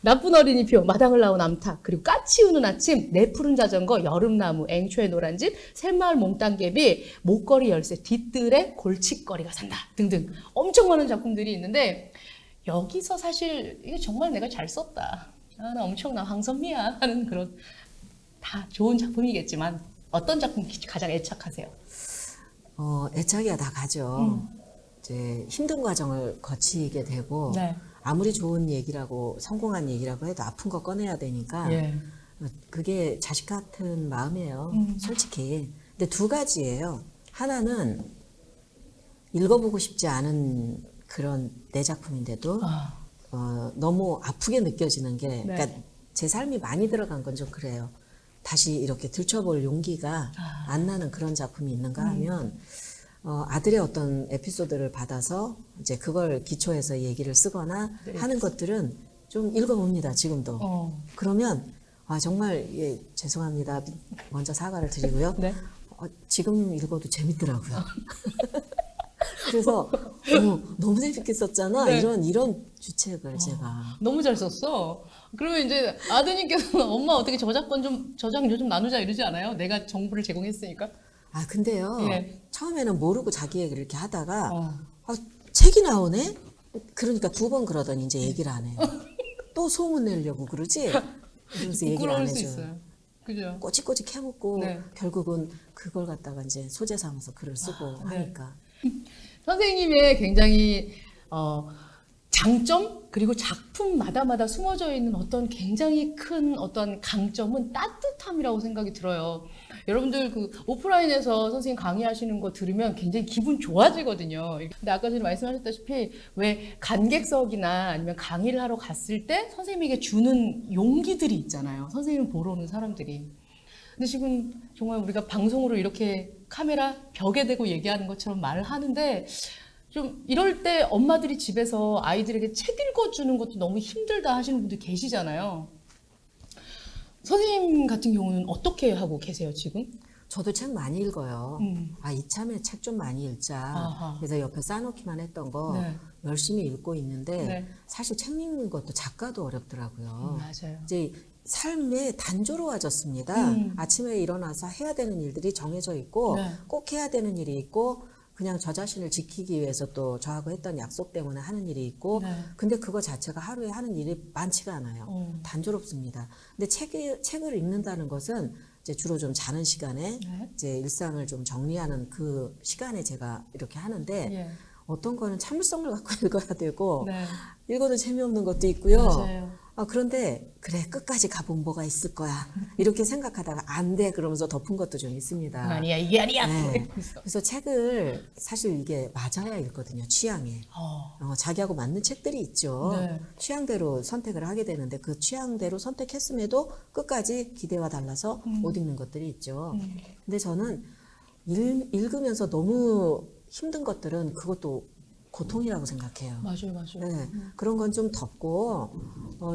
나쁜 어린이표, 마당을 나온 암탉, 그리고 까치 우는 아침, 내 푸른 자전거, 여름나무, 앵초의 노란집, 새마을 몽땅개비, 목걸이 열쇠, 뒤뜰에 골칫거리가 산다 등등 엄청 많은 작품들이 있는데 여기서 사실 이게 정말 내가 잘 썼다. 나 엄청난 황선미야 하는 그런 다 좋은 작품이겠지만 어떤 작품 가장 애착하세요? 애착이 다 가죠. 이제 힘든 과정을 거치게 되고 네. 아무리 좋은 얘기라고 성공한 얘기라고 해도 아픈 거 꺼내야 되니까 예. 그게 자식 같은 마음이에요. 솔직히. 근데 두 가지예요. 하나는 읽어보고 싶지 않은 그런 내 작품인데도 너무 아프게 느껴지는 게 그러니까 제 삶이 많이 들어간 건 좀 그래요. 다시 이렇게 들춰볼 용기가 안 나는 그런 작품이 있는가 하면 아들의 어떤 에피소드를 받아서 이제 그걸 기초해서 얘기를 쓰거나 하는 것들은 좀 읽어봅니다. 지금도. 그러면 정말 죄송합니다. 먼저 사과를 드리고요. 네. 지금 읽어도 재밌더라고요. 그래서 너무 재밌게 썼잖아. 네. 이런 주책을 제가. 너무 잘 썼어. 그러면 이제 아드님께서는 엄마 어떻게 저작권 좀 저작 요즘 나누자 이러지 않아요? 내가 정보를 제공했으니까. 근데요. 예. 처음에는 모르고 자기 얘기를 이렇게 하다가 책이 나오네? 그러니까 두 번 그러더니 이제 얘기를 안 해요. 또 소문 내려고 그러지? 그래서 얘기를 안 부끄러울 수 해줘요. 있어요. 그죠? 꼬치꼬치 캐묻고 네. 결국은 그걸 갖다가 이제 소재 삼아서 글을 쓰고 하니까. 선생님의 굉장히 장점 그리고 작품마다마다 숨어져 있는 어떤 굉장히 큰 어떤 강점은 따뜻함이라고 생각이 들어요. 여러분들 그 오프라인에서 선생님 강의하시는 거 들으면 굉장히 기분 좋아지거든요. 근데 아까 전에 말씀하셨다시피 왜 관객석이나 아니면 강의를 하러 갔을 때 선생님에게 주는 용기들이 있잖아요. 선생님을 보러 오는 사람들이. 근데 지금 정말 우리가 방송으로 이렇게 카메라 벽에 대고 얘기하는 것처럼 말을 하는데 좀 이럴 때 엄마들이 집에서 아이들에게 책 읽어주는 것도 너무 힘들다 하시는 분들 계시잖아요. 선생님 같은 경우는 어떻게 하고 계세요, 지금? 저도 책 많이 읽어요. 이참에 책 좀 많이 읽자. 아하. 그래서 옆에 싸놓기만 했던 거 네. 열심히 읽고 있는데 네. 사실 책 읽는 것도 작가도 어렵더라고요. 맞아요. 이제 삶에 단조로워졌습니다. 아침에 일어나서 해야 되는 일들이 정해져 있고 네. 꼭 해야 되는 일이 있고 그냥 저 자신을 지키기 위해서 또 저하고 했던 약속 때문에 하는 일이 있고 네. 근데 그거 자체가 하루에 하는 일이 많지가 않아요. 단조롭습니다. 근데 책을 읽는다는 것은 이제 주로 좀 자는 시간에 네. 이제 일상을 좀 정리하는 그 시간에 제가 이렇게 하는데 예. 어떤 거는 참을성을 갖고 읽어야 되고 네. 읽어도 재미없는 것도 있고요. 맞아요. 그런데 그래 끝까지 가본 뭐가 있을 거야 이렇게 생각하다가 안 돼 그러면서 덮은 것도 좀 있습니다. 아니야, 이게 아니야. 네. 그래서 책을 사실 이게 맞아야 읽거든요. 취향에. 자기하고 맞는 책들이 있죠. 네. 취향대로 선택을 하게 되는데 그 취향대로 선택했음에도 끝까지 기대와 달라서 못 읽는 것들이 있죠. 근데 저는 읽으면서 너무 힘든 것들은 그것도 고통이라고 생각해요. 맞아요, 맞아요. 네, 그런 건 좀 덮고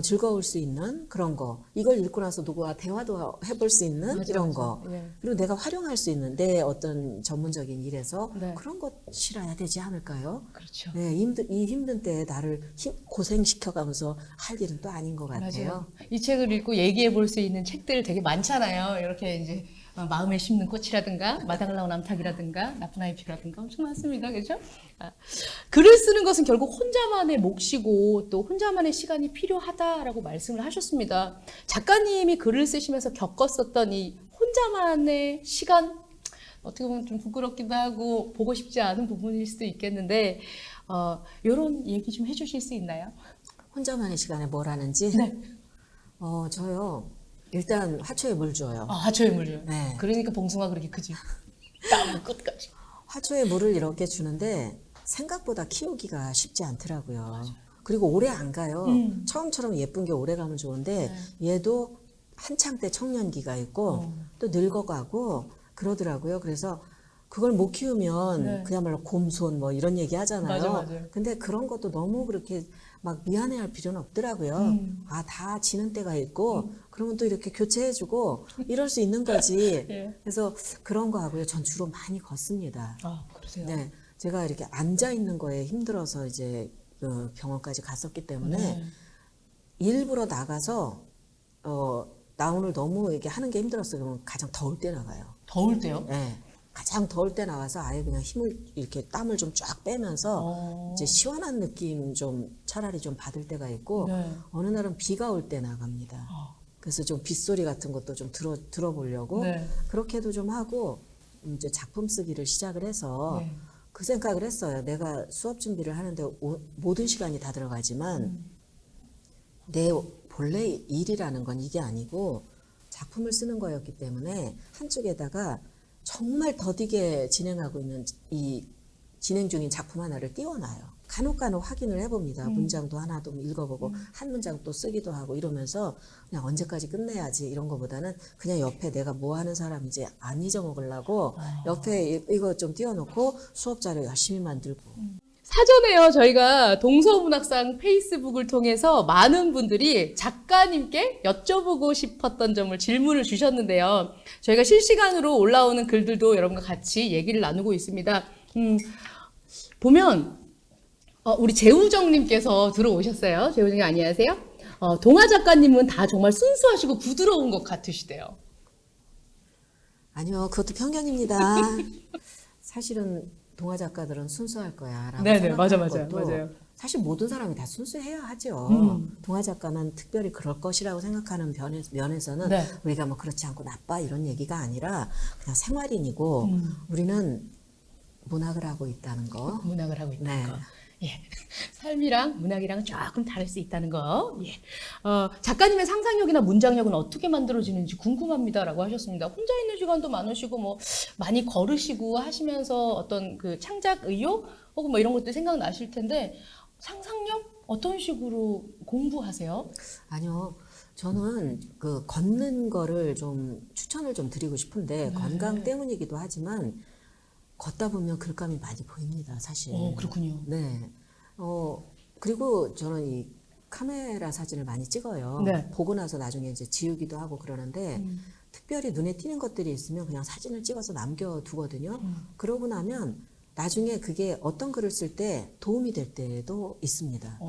즐거울 수 있는 그런 거. 이걸 읽고 나서 누구와 대화도 해볼 수 있는 맞아, 이런 맞아. 거. 예. 그리고 내가 활용할 수 있는 내 어떤 전문적인 일에서 네. 그런 것 실어야 되지 않을까요? 그렇죠. 네, 이 힘든 때에 나를 고생시켜가면서 할 일은 또 아닌 것 같아요. 맞아요. 이 책을 읽고 얘기해 볼 수 있는 책들 되게 많잖아요. 이렇게 이제 마음에 심는 꽃이라든가 마당을 나온 암탉이라든가 나쁜 아이 피라든가 엄청 많습니다. 그렇죠? 글을 쓰는 것은 결국 혼자만의 몫이고 또 혼자만의 시간이 필요하다라고 말씀을 하셨습니다. 작가님이 글을 쓰시면서 겪었었던 이 혼자만의 시간 어떻게 보면 좀 부끄럽기도 하고 보고 싶지 않은 부분일 수도 있겠는데 이런 얘기 좀 해주실 수 있나요? 혼자만의 시간에 뭘 하는지? 네. 저요. 일단 화초에 물 줘요. 하초에 물이요. 네. 그러니까 봉숭아 그렇게 크지. 땀 끝까지. 화초에 물을 이렇게 주는데 생각보다 키우기가 쉽지 않더라고요. 그리고 오래 안 가요. 처음처럼 예쁜 게 오래 가면 좋은데 얘도 한창 때 청년기가 있고 또 늙어가고 그러더라고요. 그래서 그걸 못 키우면 네. 그야말로 곰손 뭐 이런 얘기 하잖아요. 맞아요. 근데 그런 것도 너무 그렇게 막 미안해할 필요는 없더라고요. 다 지는 때가 있고 그러면 또 이렇게 교체해주고 이럴 수 있는 거지. 예. 그래서 그런 거 하고요. 전 주로 많이 걷습니다. 그러세요? 네, 제가 이렇게 앉아 있는 거에 힘들어서 이제 그 병원까지 갔었기 때문에 네. 일부러 나가서 나 오늘 너무 이렇게 하는 게 힘들었어요. 그러면 가장 더울 때 나가요. 더울 때요? 네, 가장 더울 때 나가서 아예 그냥 힘을 이렇게 땀을 좀 쫙 빼면서 이제 시원한 느낌 좀 차라리 좀 받을 때가 있고 네. 어느 날은 비가 올 때 나갑니다. 그래서 좀 빗소리 같은 것도 좀 들어보려고 네. 그렇게도 좀 하고 이제 작품 쓰기를 시작을 해서 네. 그 생각을 했어요. 내가 수업 준비를 하는데 모든 시간이 다 들어가지만 내 본래 일이라는 건 이게 아니고 작품을 쓰는 거였기 때문에 한쪽에다가 정말 더디게 진행하고 있는 이 진행 중인 작품 하나를 띄워놔요. 간혹 확인을 해봅니다. 문장도 하나 또 읽어보고 한 문장 또 쓰기도 하고 이러면서 그냥 언제까지 끝내야지 이런 거보다는 그냥 옆에 내가 뭐 하는 사람인지 안 잊어먹으려고 옆에 이거 좀 띄워놓고 수업 자료 열심히 만들고 사전에요, 저희가 동서문학상 페이스북을 통해서 많은 분들이 작가님께 여쭤보고 싶었던 점을 질문을 주셨는데요. 저희가 실시간으로 올라오는 글들도 여러분과 같이 얘기를 나누고 있습니다. 보면 우리 재우정님께서 들어오셨어요. 재우정님 안녕하세요. 동화 작가님은 다 정말 순수하시고 부드러운 것 같으시대요. 아니요, 그것도 편견입니다. 사실은 동화 작가들은 순수할 거야라고 네네, 생각하는 맞아요. 것도 맞아요. 사실 모든 사람이 다 순수해야 하죠. 동화 작가는 특별히 그럴 것이라고 생각하는 면에서는 네. 우리가 뭐 그렇지 않고 나빠 이런 얘기가 아니라 그냥 생활인이고 우리는 문학을 하고 있다는 거. 문학을 하고 있다는 네. 거. 예. 삶이랑 문학이랑 조금 다를 수 있다는 거. 예. 작가님의 상상력이나 문장력은 어떻게 만들어지는지 궁금합니다라고 하셨습니다. 혼자 있는 시간도 많으시고 뭐 많이 걸으시고 하시면서 어떤 그 창작 의욕 혹은 뭐 이런 것들 생각나실 텐데 상상력 어떤 식으로 공부하세요? 아니요. 저는 그 걷는 거를 좀 추천을 좀 드리고 싶은데 건강 때문이기도 하지만 걷다 보면 글감이 많이 보입니다, 사실. 그렇군요. 네. 그리고 저는 이 카메라 사진을 많이 찍어요. 네. 보고 나서 나중에 이제 지우기도 하고 그러는데 특별히 눈에 띄는 것들이 있으면 그냥 사진을 찍어서 남겨두거든요. 그러고 나면 나중에 그게 어떤 글을 쓸 때 도움이 될 때도 있습니다.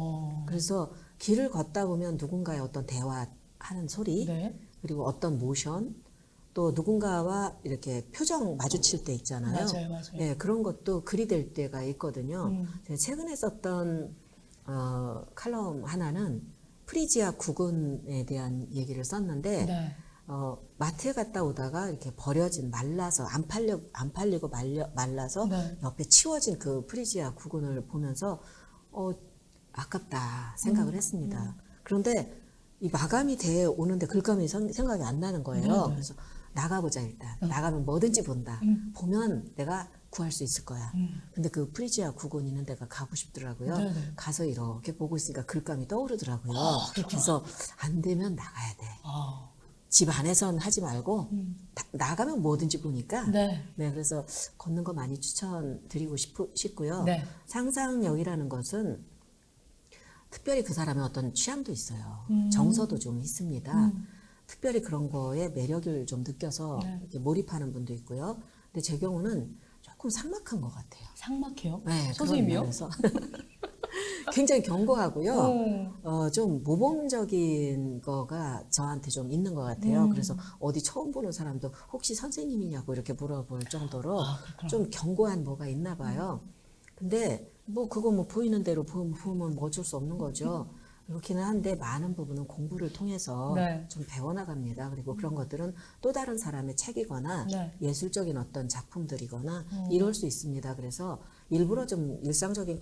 그래서 길을 걷다 보면 누군가의 어떤 대화하는 소리, 네. 그리고 어떤 모션, 또 누군가와 이렇게 표정 마주칠 때 있잖아요. 맞아요. 네, 그런 것도 글이 될 때가 있거든요. 제가 최근에 썼던 칼럼 하나는 프리지아 국군에 대한 얘기를 썼는데 네. 마트에 갔다 오다가 이렇게 버려진 말라서 안 팔리고 말라서 네. 옆에 치워진 그 프리지아 구근을 보면서 아깝다 생각을 했습니다. 그런데 이 마감이 돼 오는데 글감이 생각이 안 나는 거예요. 그래서 나가보자 일단. 나가면 뭐든지 본다. 보면 내가 구할 수 있을 거야. 근데 그 프리지아 구근 있는 데가 가고 싶더라고요. 네네. 가서 이렇게 보고 있으니까 글감이 떠오르더라고요. 그렇구나. 그래서 안 되면 나가야 돼. 아, 집 안에선 하지 말고 나가면 뭐든지 보니까 네. 그래서 걷는 거 많이 추천드리고 싶고요. 네. 상상력이라는 것은 특별히 그 사람의 어떤 취향도 있어요. 정서도 좀 있습니다. 특별히 그런 거에 매력을 좀 느껴서 네. 이렇게 몰입하는 분도 있고요. 근데 제 경우는 조금 삭막한 것 같아요. 삭막해요? 네, 선생님이요? 그런 면에서 굉장히 견고하고요. 좀 모범적인 거가 저한테 좀 있는 것 같아요. 그래서 어디 처음 보는 사람도 혹시 선생님이냐고 이렇게 물어볼 정도로 좀 견고한 뭐가 있나 봐요. 근데 뭐 그거 뭐 보이는 대로 보면 뭐 어쩔 수 없는 거죠. 그렇기는 한데 많은 부분은 공부를 통해서 네. 좀 배워나갑니다. 그리고 그런 것들은 또 다른 사람의 책이거나 네. 예술적인 어떤 작품들이거나 이럴 수 있습니다. 그래서 일부러 좀 일상적인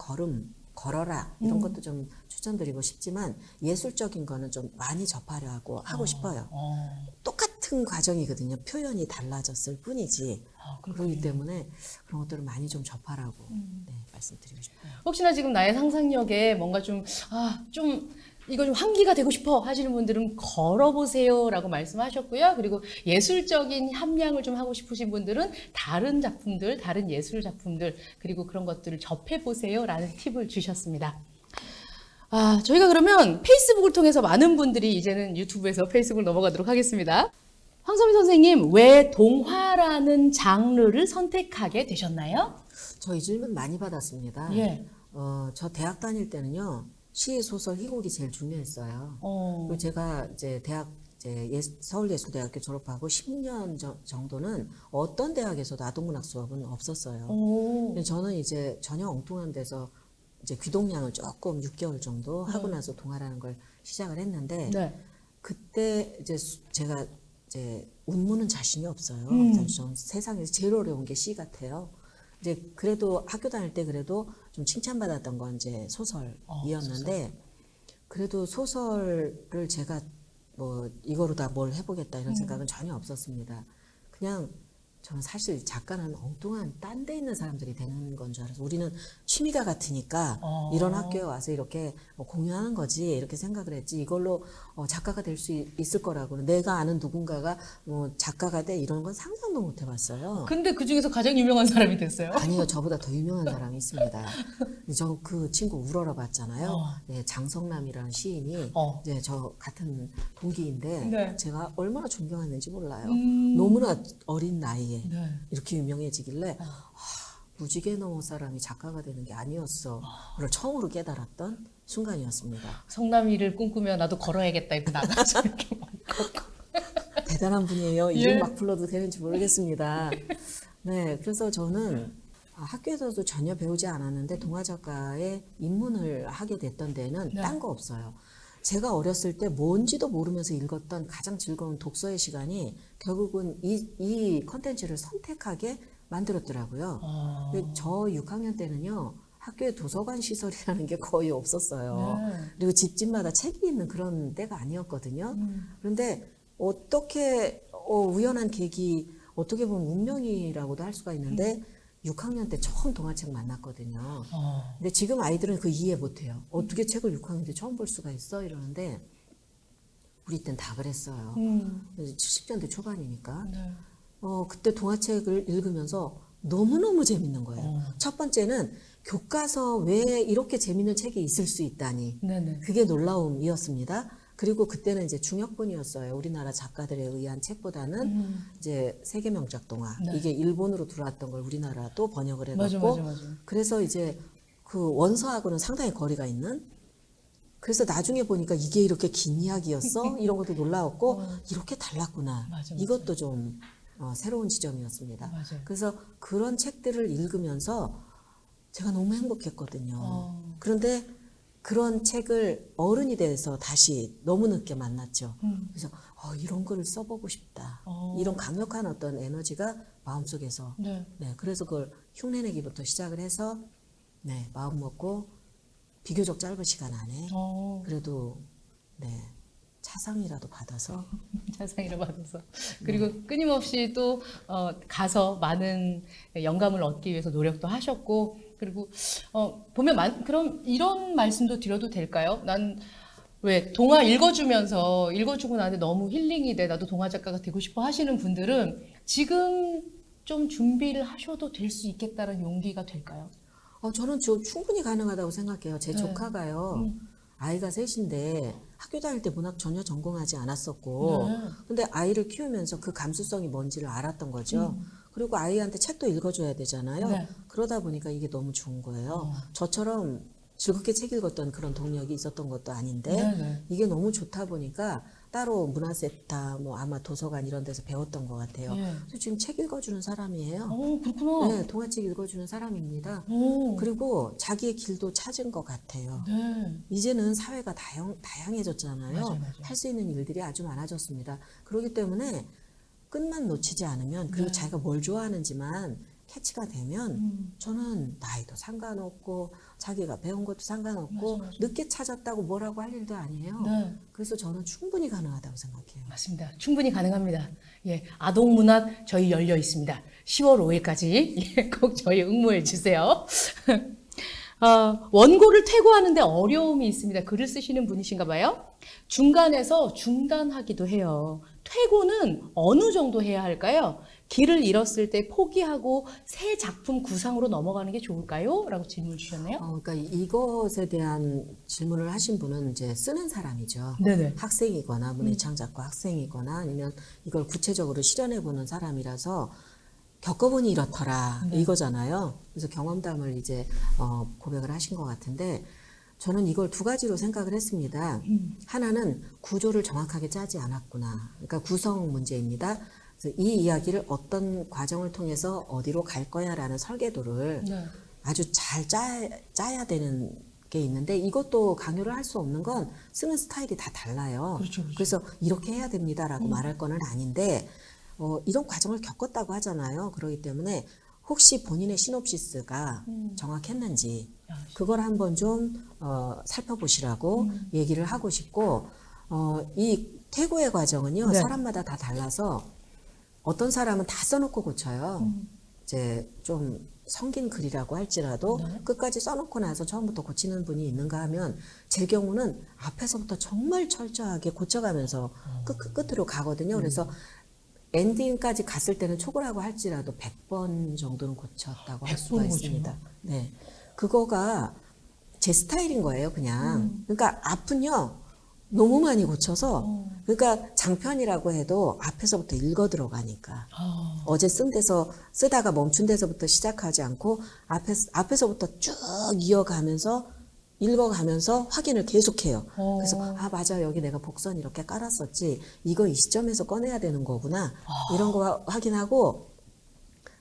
걸어라 이런 것도 좀 추천드리고 싶지만 예술적인 거는 좀 많이 접하려 하고 싶어요. 똑같은 과정이거든요. 표현이 달라졌을 뿐이지. 그렇기 때문에 그런 것들을 많이 좀 접하라고 말씀드리고 싶어요. 혹시나 지금 나의 상상력에 뭔가 좀 이거 좀 환기가 되고 싶어 하시는 분들은 걸어보세요라고 말씀하셨고요. 그리고 예술적인 함량을 좀 하고 싶으신 분들은 다른 작품들, 다른 예술 작품들, 그리고 그런 것들을 접해보세요라는 팁을 주셨습니다. 저희가 그러면 페이스북을 통해서 많은 분들이 이제는 유튜브에서 페이스북을 넘어가도록 하겠습니다. 황선미 선생님, 왜 동화라는 장르를 선택하게 되셨나요? 저 이 질문 많이 받았습니다. 예. 저 대학 다닐 때는요. 시, 소설, 희곡이 제일 중요했어요. 그리고 제가 이제 서울예술대학교 졸업하고 10년 정도는 어떤 대학에서도 아동문학 수업은 없었어요. 근데 저는 이제 전혀 엉뚱한 데서 이제 귀동냥을 조금 6개월 정도 하고 나서 동화라는 걸 시작을 했는데 네. 그때 이제 제가 이제 운무는 자신이 없어요. 전 세상에서 제일 어려운 게 시 같아요. 이제 그래도 학교 다닐 때 그래도 좀 칭찬받았던 건 이제 소설이었는데 그래도 소설을 제가 뭐 이거로 다 뭘 해보겠다 이런 생각은 전혀 없었습니다. 그냥 저는 사실 작가는 엉뚱한 딴 데 있는 사람들이 되는 건 줄 알아서 우리는 취미가 같으니까 이런 학교에 와서 이렇게 공유하는 거지 이렇게 생각을 했지 이걸로 작가가 될 수 있을 거라고는 내가 아는 누군가가 뭐 작가가 돼 이런 건 상상도 못 해봤어요. 근데 그 중에서 가장 유명한 사람이 됐어요? 아니요, 저보다 더 유명한 사람이 있습니다. 저 그 친구 우러러 봤잖아요. 네, 장성남이라는 시인이 이제 저 같은 동기인데 네. 제가 얼마나 존경했는지 몰라요. 너무나 어린 나이에 이렇게 유명해지길래 무지개 넘어 사람이 작가가 되는 게 아니었어. 그걸 처음으로 깨달았던 순간이었습니다. 성남이를 꿈꾸며 나도 걸어야겠다 이렇게 나가서 이렇게 대단한 분이에요. 이름 막 불러도 되는지 모르겠습니다. 네, 그래서 저는 학교에서도 전혀 배우지 않았는데 동화 작가에 입문을 하게 됐던 데는 딴 거 없어요. 제가 어렸을 때 뭔지도 모르면서 읽었던 가장 즐거운 독서의 시간이 결국은 이 컨텐츠를 선택하게 만들었더라고요. 저 6학년 때는요. 학교에 도서관 시설이라는 게 거의 없었어요. 그리고 집집마다 책이 있는 그런 때가 아니었거든요. 그런데 어떻게 우연한 계기 어떻게 보면 운명이라고도 할 수가 있는데 6학년 때 처음 동화책 만났거든요. 근데 지금 아이들은 그 이해 못해요. 어떻게 책을 6학년 때 처음 볼 수가 있어? 이러는데 우리 땐 다 그랬어요. 70년대 초반이니까. 그때 동화책을 읽으면서 너무너무 재밌는 거예요. 첫 번째는 교과서 왜 이렇게 재밌는 책이 있을 수 있다니. 그게 놀라움이었습니다. 그리고 그때는 이제 중역본이었어요. 우리나라 작가들에 의한 책보다는 이제 세계 명작 동화. 이게 일본으로 들어왔던 걸 우리나라도 번역을 해갖고 그래서 이제 그 원서하고는 상당히 거리가 있는 그래서 나중에 보니까 이게 이렇게 긴 이야기였어? 이런 것도 놀라웠고 이렇게 달랐구나. 이것도 좀 새로운 지점이었습니다. 그래서 그런 책들을 읽으면서 제가 너무 행복했거든요. 그런데 그런 책을 어른이 돼서 다시 너무 늦게 만났죠. 그래서 이런 거를 써보고 싶다. 이런 강력한 어떤 에너지가 마음속에서 네. 네, 그래서 그걸 흉내내기부터 시작을 해서 네, 마음 먹고 비교적 짧은 시간 안에 그래도 네, 차상이라도 받아서 자상이라 받아서 그리고 끊임없이 또 가서 많은 영감을 얻기 위해서 노력도 하셨고 그리고 보면 그럼 이런 말씀도 드려도 될까요? 난 왜 동화 읽어주고 나한테 너무 힐링이 돼 나도 동화 작가가 되고 싶어 하시는 분들은 지금 좀 준비를 하셔도 될 수 있겠다는 용기가 될까요? 저는 충분히 가능하다고 생각해요. 제 네. 조카가요. 아이가 셋인데 학교 다닐 때 문학 전혀 전공하지 않았었고 네. 근데 아이를 키우면서 그 감수성이 뭔지를 알았던 거죠. 그리고 아이한테 책도 읽어줘야 되잖아요. 네. 그러다 보니까 이게 너무 좋은 거예요. 저처럼 즐겁게 책 읽었던 그런 동력이 있었던 것도 아닌데 네. 이게 너무 좋다 보니까 따로 문화센터 아마 도서관 이런 데서 배웠던 것 같아요. 네. 그래서 지금 책 읽어주는 사람이에요. 그렇구나. 네, 동화책 읽어주는 사람입니다. 오. 그리고 자기의 길도 찾은 것 같아요. 네. 이제는 사회가 다양해졌잖아요. 맞아요. 할 수 있는 일들이 아주 많아졌습니다. 그렇기 때문에 끝만 놓치지 않으면 그리고 네. 자기가 뭘 좋아하는지만 캐치가 되면 저는 나이도 상관없고 자기가 배운 것도 상관없고 맞아. 늦게 찾았다고 뭐라고 할 일도 아니에요. 네. 그래서 저는 충분히 가능하다고 생각해요. 맞습니다. 충분히 가능합니다. 예, 아동문학 저희 열려 있습니다. 10월 5일까지 예, 꼭 저희 응모해 주세요. 원고를 퇴고하는데 어려움이 있습니다. 글을 쓰시는 분이신가 봐요. 중간에서 중단하기도 해요. 퇴고는 어느 정도 해야 할까요? 길을 잃었을 때 포기하고 새 작품 구상으로 넘어가는 게 좋을까요? 라고 질문을 주셨네요. 그러니까 이것에 대한 질문을 하신 분은 이제 쓰는 사람이죠. 네네. 학생이거나 문예창 작가 학생이거나 아니면 이걸 구체적으로 실현해보는 사람이라서 겪어보니 이렇더라 이거잖아요. 그래서 경험담을 이제 고백을 하신 것 같은데 저는 이걸 두 가지로 생각을 했습니다. 하나는 구조를 정확하게 짜지 않았구나. 그러니까 구성 문제입니다. 그래서 이 이야기를 어떤 과정을 통해서 어디로 갈 거야라는 설계도를 네. 아주 잘 짜야 되는 게 있는데 이것도 강요를 할 수 없는 건 쓰는 스타일이 다 달라요. 그렇죠. 그래서 이렇게 해야 됩니다라고 말할 거는 아닌데 이런 과정을 겪었다고 하잖아요. 그렇기 때문에 혹시 본인의 시놉시스가 정확했는지 그걸 한번 좀 살펴보시라고 얘기를 하고 싶고 이 퇴고의 과정은요. 네. 사람마다 다 달라서 어떤 사람은 다 써놓고 고쳐요. 이제 좀 성긴 글이라고 할지라도 끝까지 써놓고 나서 처음부터 고치는 분이 있는가 하면 제 경우는 앞에서부터 정말 철저하게 고쳐가면서 끝으로 가거든요. 그래서 엔딩까지 갔을 때는 초고라고 할지라도 100번 정도는 고쳤다고 할 수가 100번 있습니다. 네, 그거가 제 스타일인 거예요, 그냥. 그러니까 앞은요 너무 많이 고쳐서 그러니까 장편이라고 해도 앞에서부터 읽어 들어가니까 어제 쓴 데서 쓰다가 멈춘 데서부터 시작하지 않고 앞에서부터 쭉 이어가면서 읽어가면서 확인을 계속해요. 그래서 맞아 여기 내가 복선 이렇게 깔았었지 이거 이 시점에서 꺼내야 되는 거구나 이런 거 확인하고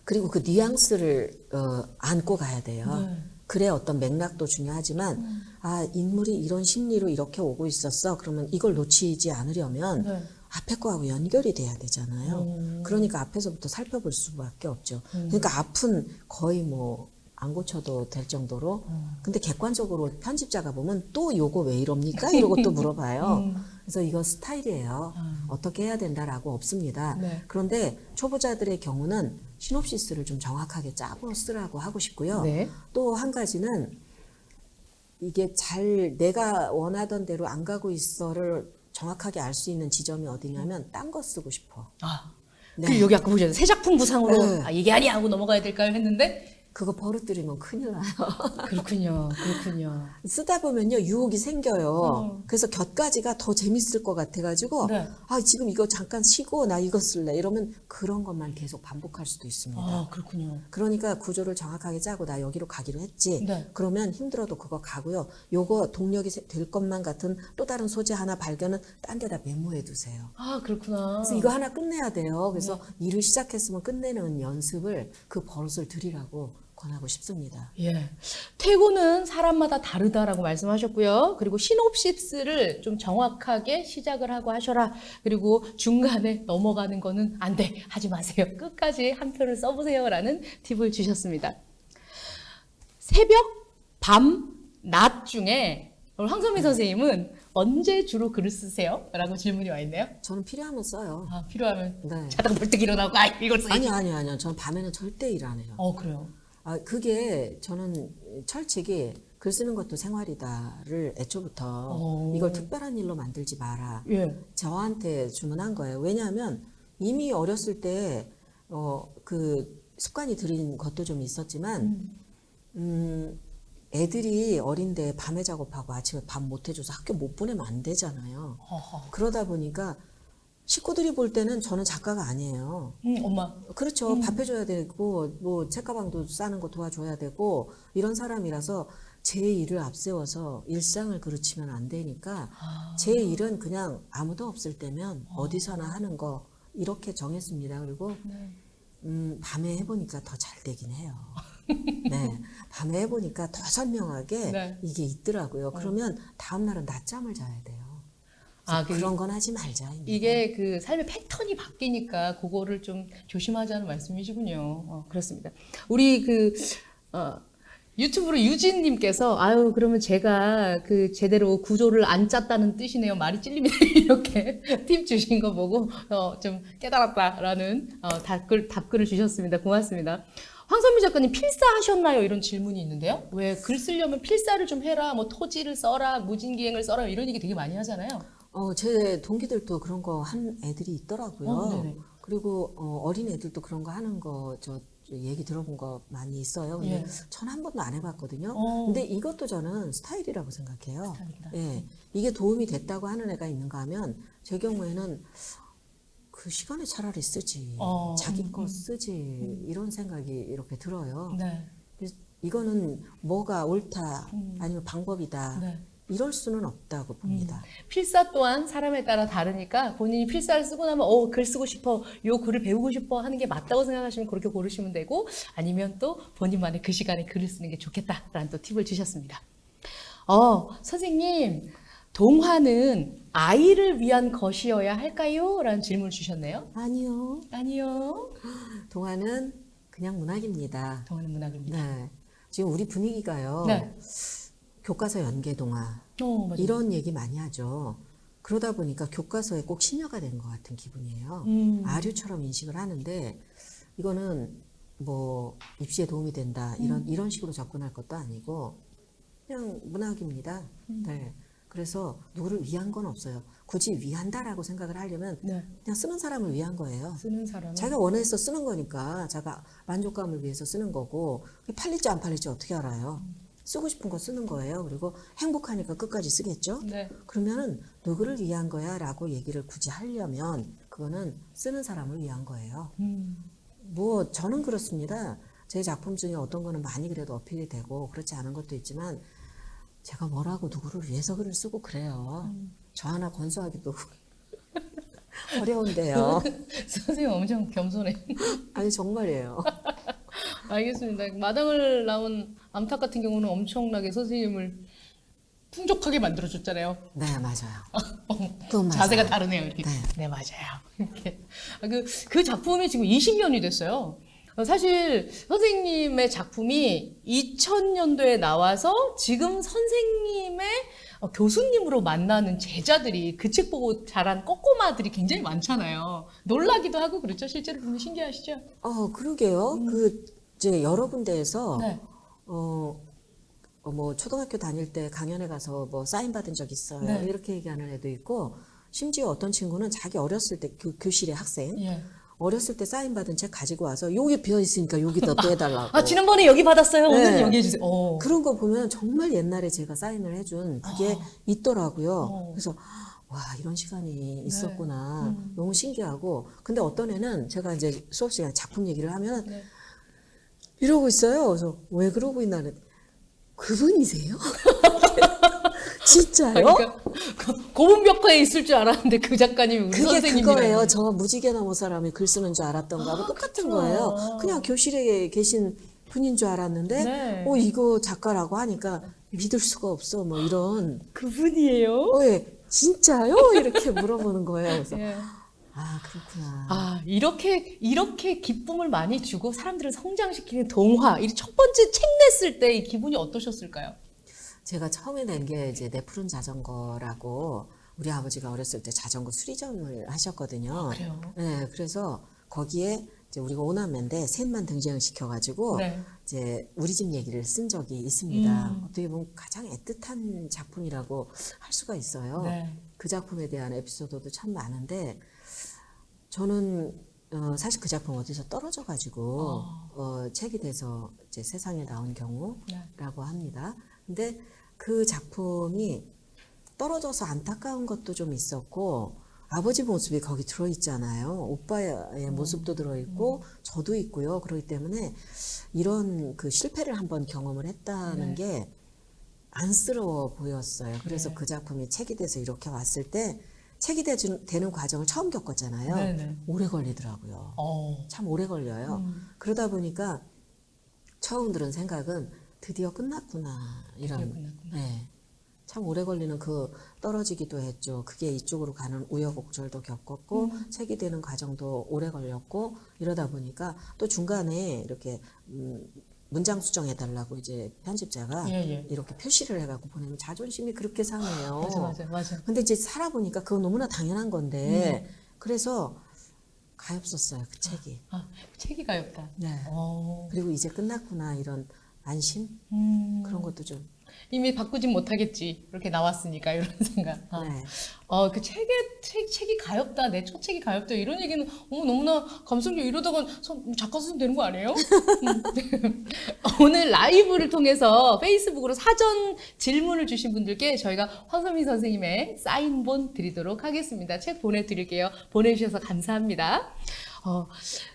그리고 그 뉘앙스를 안고 가야 돼요. 글의 어떤 맥락도 중요하지만 인물이 이런 심리로 이렇게 오고 있었어 그러면 이걸 놓치지 않으려면 앞에 거하고 연결이 돼야 되잖아요. 그러니까 앞에서부터 살펴볼 수밖에 없죠. 그러니까 앞은 거의 안 고쳐도 될 정도로 근데 객관적으로 편집자가 보면 또 요거 왜 이럽니까? 이러고 또 물어봐요. 그래서 이건 스타일이에요. 어떻게 해야 된다라고 없습니다. 네. 그런데 초보자들의 경우는 시놉시스를 좀 정확하게 짜고 쓰라고 하고 싶고요. 네. 또 한 가지는 이게 잘 내가 원하던 대로 안 가고 있어를 정확하게 알 수 있는 지점이 어디냐면 딴 거 쓰고 싶어. 네. 그리고 여기 아까 보셨죠? 새 작품 구상으로 네. 이게 아니야 하고 넘어가야 될까요? 했는데 그거 버릇들이면 큰일 나요. 그렇군요. 쓰다 보면요 유혹이 생겨요. 그래서 곁가지가 더 재밌을 것 같아가지고 네. 지금 이거 잠깐 쉬고 나 이거 쓸래 이러면 그런 것만 계속 반복할 수도 있습니다. 그렇군요. 그러니까 구조를 정확하게 짜고 나 여기로 가기로 했지. 네. 그러면 힘들어도 그거 가고요. 요거 동력이 될 것만 같은 또 다른 소재 하나 발견은 딴 데다 메모해 두세요. 그렇구나. 그래서 이거 하나 끝내야 돼요. 그래서 일을 시작했으면 끝내는 연습을 그 버릇을 들이라고 권하고 싶습니다. 예. 퇴고는 사람마다 다르다라고 말씀하셨고요. 그리고 시놉시스를 좀 정확하게 시작을 하고 하셔라. 그리고 중간에 넘어가는 거는 안 돼. 하지 마세요. 끝까지 한 표를 써보세요라는 팁을 주셨습니다. 새벽, 밤, 낮 중에 오늘 황선미 선생님은 언제 주로 글을 쓰세요? 라고 질문이 와 있네요. 저는 필요하면 써요. 아, 필요하면 네. 자다가 벌떡 일어나고 이걸 써야지. 아니요. 저는 밤에는 절대 일 안 해요. 그래요. 그게 저는 철칙이 글 쓰는 것도 생활이다를 애초부터 이걸 특별한 일로 만들지 마라. 예. 저한테 주문한 거예요. 왜냐하면 이미 어렸을 때 그 습관이 들인 것도 좀 있었지만 애들이 어린데 밤에 작업하고 아침에 밥 못 해줘서 학교 못 보내면 안 되잖아요. 그러다 보니까 식구들이 볼 때는 저는 작가가 아니에요. 엄마. 그렇죠. 밥 해줘야 되고 뭐 책가방도 싸는 거 도와줘야 되고 이런 사람이라서 제 일을 앞세워서 일상을 그르치면 안 되니까 제 일은 그냥 아무도 없을 때면 어디서나 하는 거 이렇게 정했습니다. 그리고 밤에 해보니까 더 잘 되긴 해요. 네, 밤에 해보니까 더 선명하게 네. 이게 있더라고요. 그러면 다음 날은 낮잠을 자야 돼요. 그런 건 하지 말자. 이게 그 삶의 패턴이 바뀌니까 그거를 좀 조심하자는 말씀이시군요. 그렇습니다. 우리 유튜브로 유진님께서 그러면 제가 그 제대로 구조를 안 짰다는 뜻이네요. 말이 찔립니다. 이렇게 팁 주신 거 보고 좀 깨달았다라는 답글을 주셨습니다. 고맙습니다. 황선미 작가님 필사하셨나요? 이런 질문이 있는데요. 왜 글 쓰려면 필사를 좀 해라, 뭐 토지를 써라, 무진기행을 써라 이런 얘기 되게 많이 하잖아요. 제 동기들도 그런 거 한 애들이 있더라고요. 네네. 그리고 어린 애들도 그런 거 하는 거 얘기 들어본 거 많이 있어요. 근데 예. 전 한 번도 안 해봤거든요. 근데 이것도 저는 스타일이라고 생각해요. 스타일이다. 예, 이게 도움이 됐다고 하는 애가 있는가 하면 제 경우에는 그 시간에 차라리 쓰지, 자기 거 쓰지 이런 생각이 이렇게 들어요. 네. 그래서 이거는 뭐가 옳다 아니면 방법이다 네. 이럴 수는 없다고 봅니다. 필사 또한 사람에 따라 다르니까 본인이 필사를 쓰고 나면 글 쓰고 싶어, 요 글을 배우고 싶어 하는 게 맞다고 생각하시면 그렇게 고르시면 되고 아니면 또 본인만의 그 시간에 글을 쓰는 게 좋겠다라는 또 팁을 주셨습니다. 선생님 동화는 아이를 위한 것이어야 할까요? 라는 질문을 주셨네요. 아니요. 동화는 그냥 문학입니다. 동화는 문학입니다. 네. 지금 우리 분위기가요. 네. 교과서 연계 동화 맞아요. 이런 얘기 많이 하죠. 그러다 보니까 교과서에 꼭 심려가 되는 것 같은 기분이에요. 아류처럼 인식을 하는데 이거는 뭐 입시에 도움이 된다 이런 식으로 접근할 것도 아니고 그냥 문학입니다. 네. 그래서 누구를 위한 건 없어요. 굳이 위한다라고 생각을 하려면 네. 그냥 쓰는 사람을 위한 거예요. 쓰는 사람은 자기가 원해서 쓰는 거니까 자기가 만족감을 위해서 쓰는 거고 팔릴지 안 팔릴지 어떻게 알아요. 쓰고 싶은 거 쓰는 거예요. 그리고 행복하니까 끝까지 쓰겠죠. 네. 그러면은 누구를 위한 거야 라고 얘기를 굳이 하려면 그거는 쓰는 사람을 위한 거예요. 뭐 저는 그렇습니다. 제 작품 중에 어떤 거는 많이 그래도 어필이 되고 그렇지 않은 것도 있지만 제가 뭐라고 누구를 위해서 글을 쓰고 그래요. 저 하나 건수하기도 어려운데요. 선생님 엄청 겸손해. 아니 정말이에요. 알겠습니다. 마당을 나온 암탉 같은 경우는 엄청나게 선생님을 풍족하게 만들어줬잖아요. 네 맞아요. 또 맞아요. 자세가 다르네요. 이렇게. 네 맞아요. 이렇게. 그 작품이 지금 20년이 됐어요. 사실 선생님의 작품이 2000년도에 나와서 지금 선생님의 교수님으로 만나는 제자들이 그 책 보고 자란 꼬꼬마들이 굉장히 많잖아요. 놀라기도 하고 그렇죠. 실제로 보면 신기하시죠? 그러게요. 이제 여러 군데에서 네. 뭐 초등학교 다닐 때 강연에 가서 뭐 사인 받은 적 있어요. 네. 이렇게 얘기하는 애도 있고 심지어 어떤 친구는 자기 어렸을 때 교실의 학생 예. 어렸을 때 사인 받은 책 가지고 와서 여기 비어 있으니까 여기다 또 해달라고. 지난번에 여기 받았어요. 오늘 네. 여기 해주세요. 그런 거 보면 정말 옛날에 제가 사인을 해준 그게 있더라고요. 그래서 와 이런 시간이 있었구나. 너무 신기하고. 근데 어떤 애는 제가 이제 수업 시간에 작품 얘기를 하면 이러고 있어요. 그래서 왜 그러고 있나 그랬더니 그분이세요? 진짜요? 그러니까 고분벽화에 있을 줄 알았는데 그 작가님이 우리 그게 선생님이라고. 그거예요. 저 무지개 나무 사람이 글 쓰는 줄 알았던 거하고 똑같은 거예요. 그냥 교실에 계신 분인 줄 알았는데 네. 이거 작가라고 하니까 믿을 수가 없어 뭐 이런 그분이에요? 예, 진짜요? 이렇게 물어보는 거예요. 그래서 예. 아 그렇구나. 아, 이렇게 기쁨을 많이 주고 사람들을 성장시키는 동화. 이 첫 번째 책 냈을 때 이 기분이 어떠셨을까요? 제가 처음에 낸 게 이제 내 푸른 자전거라고 우리 아버지가 어렸을 때 자전거 수리점을 하셨거든요. 그래요? 네, 그래서 거기에 이제 우리가 오남매인데 셋만 등장을 시켜가지고 네. 이제 우리 집 얘기를 쓴 적이 있습니다. 음. 어떻게 보면 가장 애틋한 작품이라고 할 수가 있어요. 네. 그 작품에 대한 에피소드도 참 많은데 저는 사실 그 작품 어디서 떨어져가지고 책이 돼서 이제 세상에 나온 경우라고 합니다. 근데 그 작품이 떨어져서 안타까운 것도 좀 있었고 아버지 모습이 거기 들어있잖아요. 오빠의 모습도 들어있고 저도 있고요. 그렇기 때문에 이런 그 실패를 한번 경험을 했다는 게 안쓰러워 보였어요. 그래서 네. 그 작품이 책이 돼서 이렇게 왔을 때 책이 되는 과정을 처음 겪었잖아요. 네네. 오래 걸리더라고요. 참 오래 걸려요. 그러다 보니까 처음 들은 생각은 드디어 끝났구나. 이런. 드디어 끝났구나. 네. 참 오래 걸리는 그 떨어지기도 했죠. 그게 이쪽으로 가는 우여곡절도 겪었고 책이 되는 과정도 오래 걸렸고 이러다 보니까 또 중간에 이렇게 문장 수정해달라고 이제 편집자가 이렇게 표시를 해갖고 보내면 자존심이 그렇게 상해요. 맞아. 근데 이제 살아보니까 그건 너무나 당연한 건데 그래서 가엾었어요 그 책이. 책이 가엽다. 네. 그리고 이제 끝났구나 이런 안심 그런 것도 좀. 이미 바꾸진 못하겠지. 이렇게 나왔으니까 이런 생각. 네. 그 책이 가엽다. 내 첫 책이 가엽다. 이런 얘기는 너무나 감성적 이러다가 작가 선생님 되는 거 아니에요? 오늘 라이브를 통해서 페이스북으로 사전 질문을 주신 분들께 저희가 황선미 선생님의 사인본 드리도록 하겠습니다. 책 보내드릴게요. 보내주셔서 감사합니다.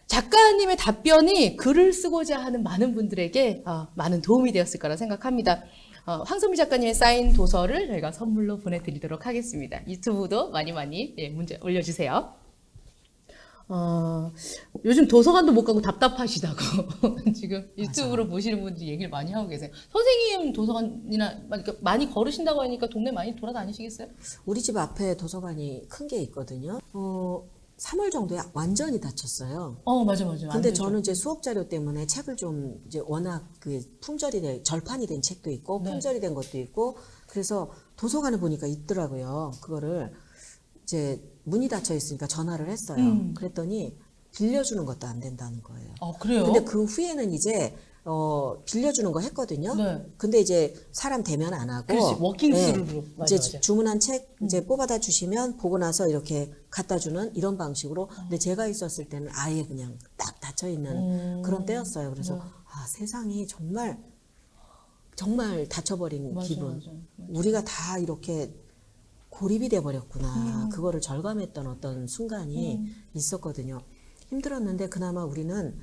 작가님의 답변이 글을 쓰고자 하는 많은 분들에게 많은 도움이 되었을 거라 생각합니다. 황선미 작가님의 사인 도서를 저희가 선물로 보내드리도록 하겠습니다. 유튜브도 많이 문제 올려주세요. 요즘 도서관도 못 가고 답답하시다고 지금 유튜브로 보시는 분들이 얘기를 많이 하고 계세요. 선생님 도서관이나 많이 걸으신다고 하니까 동네 많이 돌아다니시겠어요? 우리 집 앞에 도서관이 큰 게 있거든요. 3월 정도에 완전히 닫혔어요. 맞아. 근데 저는 이제 수업 자료 때문에 책을 좀 이제 워낙 그 절판이 된 책도 있고 품절이 된 것도 있고 그래서 도서관에 보니까 있더라고요. 그거를 이제 문이 닫혀 있으니까 전화를 했어요. 그랬더니 빌려주는 것도 안 된다는 거예요. 그래요? 근데 그 후에는 이제 빌려주는 거 했거든요. 네. 근데 이제 사람 대면 안 하고 그렇지, 워킹스루로. 이제 주문한 책 이제 뽑아다 주시면 보고 나서 이렇게 갖다 주는 이런 방식으로. 근데 제가 있었을 때는 아예 그냥 딱 닫혀 있는 그런 때였어요. 그래서 세상이 정말 닫혀버린 기분. 맞아. 우리가 다 이렇게 고립이 돼 버렸구나. 그거를 절감했던 어떤 순간이 있었거든요. 힘들었는데 그나마 우리는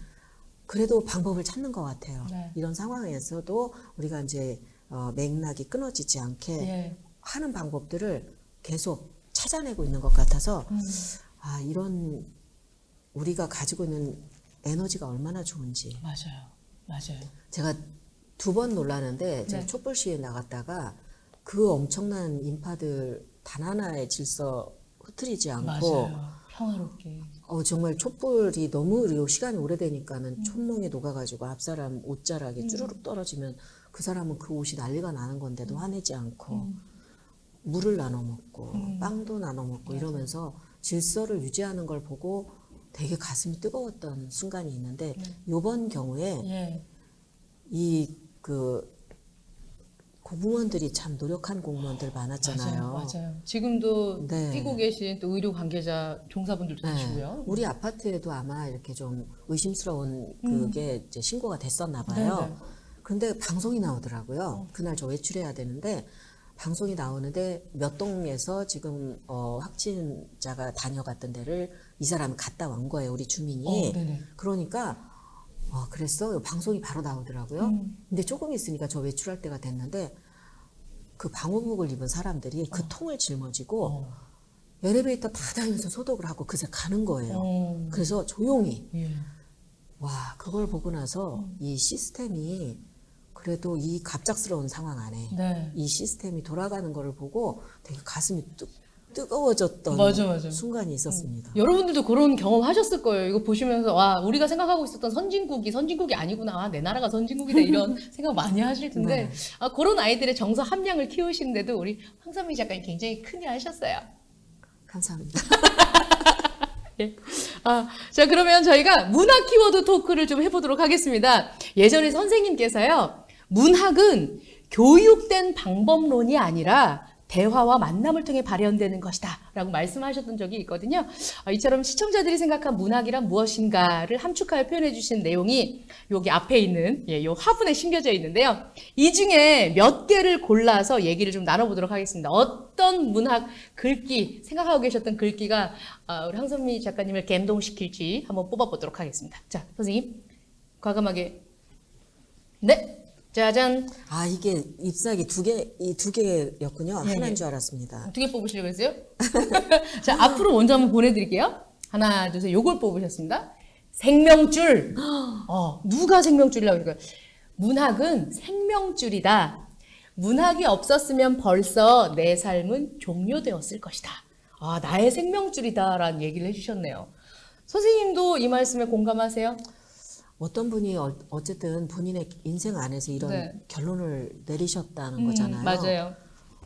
그래도 방법을 찾는 것 같아요. 네. 이런 상황에서도 우리가 이제 맥락이 끊어지지 않게 하는 방법들을 계속 찾아내고 있는 것 같아서 이런 우리가 가지고 있는 에너지가 얼마나 좋은지. 맞아요. 제가 2번 놀라는데 제가 촛불 시위에 나갔다가 그 엄청난 인파들 단 하나의 질서 흐트리지 않고 맞아요. 평화롭게. 정말 촛불이 너무 그리고 시간이 오래되니까는 촛농에 녹아가지고 앞사람 옷자락이 쭈르륵 떨어지면 그 사람은 그 옷이 난리가 나는 건데도 화내지 않고 물을 나눠 먹고 빵도 나눠 먹고 이러면서 질서를 유지하는 걸 보고 되게 가슴이 뜨거웠던 순간이 있는데 이번 경우에 공무원들이 참 노력한 공무원들 많았잖아요. 맞아요. 지금도 네. 뛰고 계신 또 의료 관계자 종사분들도 계시고요. 우리 아파트에도 아마 이렇게 좀 의심스러운 그게 이제 신고가 됐었나 봐요. 네네. 그런데 방송이 나오더라고요. 그날 저 외출해야 되는데 방송이 나오는데 몇 동에서 지금 확진자가 다녀갔던 데를 이 사람이 갔다 온 거예요. 우리 주민이. 네네. 그러니까 그랬어? 방송이 바로 나오더라고요. 근데 조금 있으니까 저 외출할 때가 됐는데 그 방호복을 입은 사람들이 그 통을 짊어지고 엘리베이터 다 다니면서 소독을 하고 그새 가는 거예요. 그래서 조용히 와, 그걸 보고 나서 이 시스템이 그래도 이 갑작스러운 상황 안에 네. 이 시스템이 돌아가는 거를 보고 되게 가슴이 뜨거워졌던 맞아. 순간이 있었습니다. 여러분들도 그런 경험 하셨을 거예요. 이거 보시면서 와, 우리가 생각하고 있었던 선진국이 아니구나. 아, 내 나라가 선진국이다. 이런 생각 많이 하실 텐데 네. 아, 그런 아이들의 정서 함량을 키우시는데도 우리 황선미 작가님 굉장히 큰 일 하셨어요. 감사합니다. 예. 아, 자, 그러면 저희가 문학 키워드 토크를 좀 해보도록 하겠습니다. 예전에 선생님께서요, 문학은 교육된 방법론이 아니라 대화와 만남을 통해 발현되는 것이다 라고 말씀하셨던 적이 있거든요. 이처럼 시청자들이 생각한 문학이란 무엇인가를 함축하여 표현해 주신 내용이 여기 앞에 있는 요 화분에 심겨져 있는데요. 이 중에 몇 개를 골라서 얘기를 좀 나눠보도록 하겠습니다. 어떤 문학 글귀, 생각하고 계셨던 글귀가 우리 황선미 작가님을 감동시킬지 한번 뽑아보도록 하겠습니다. 자, 선생님 과감하게. 네. 짜잔. 아, 이게 잎사귀 두 개였군요. 예, 하나인 예. 줄 알았습니다. 2개 뽑으시려고 했어요? 자, 앞으로 먼저 한번 보내드릴게요. 하나, 둘, 셋. 요걸 뽑으셨습니다. 생명줄. 누가 생명줄이라고 그러니까 문학은 생명줄이다. 문학이 없었으면 벌써 내 삶은 종료되었을 것이다. 아, 나의 생명줄이다라는 얘기를 해주셨네요. 선생님도 이 말씀에 공감하세요? 어떤 분이 어쨌든 본인의 인생 안에서 이런 네. 결론을 내리셨다는 거잖아요. 맞아요.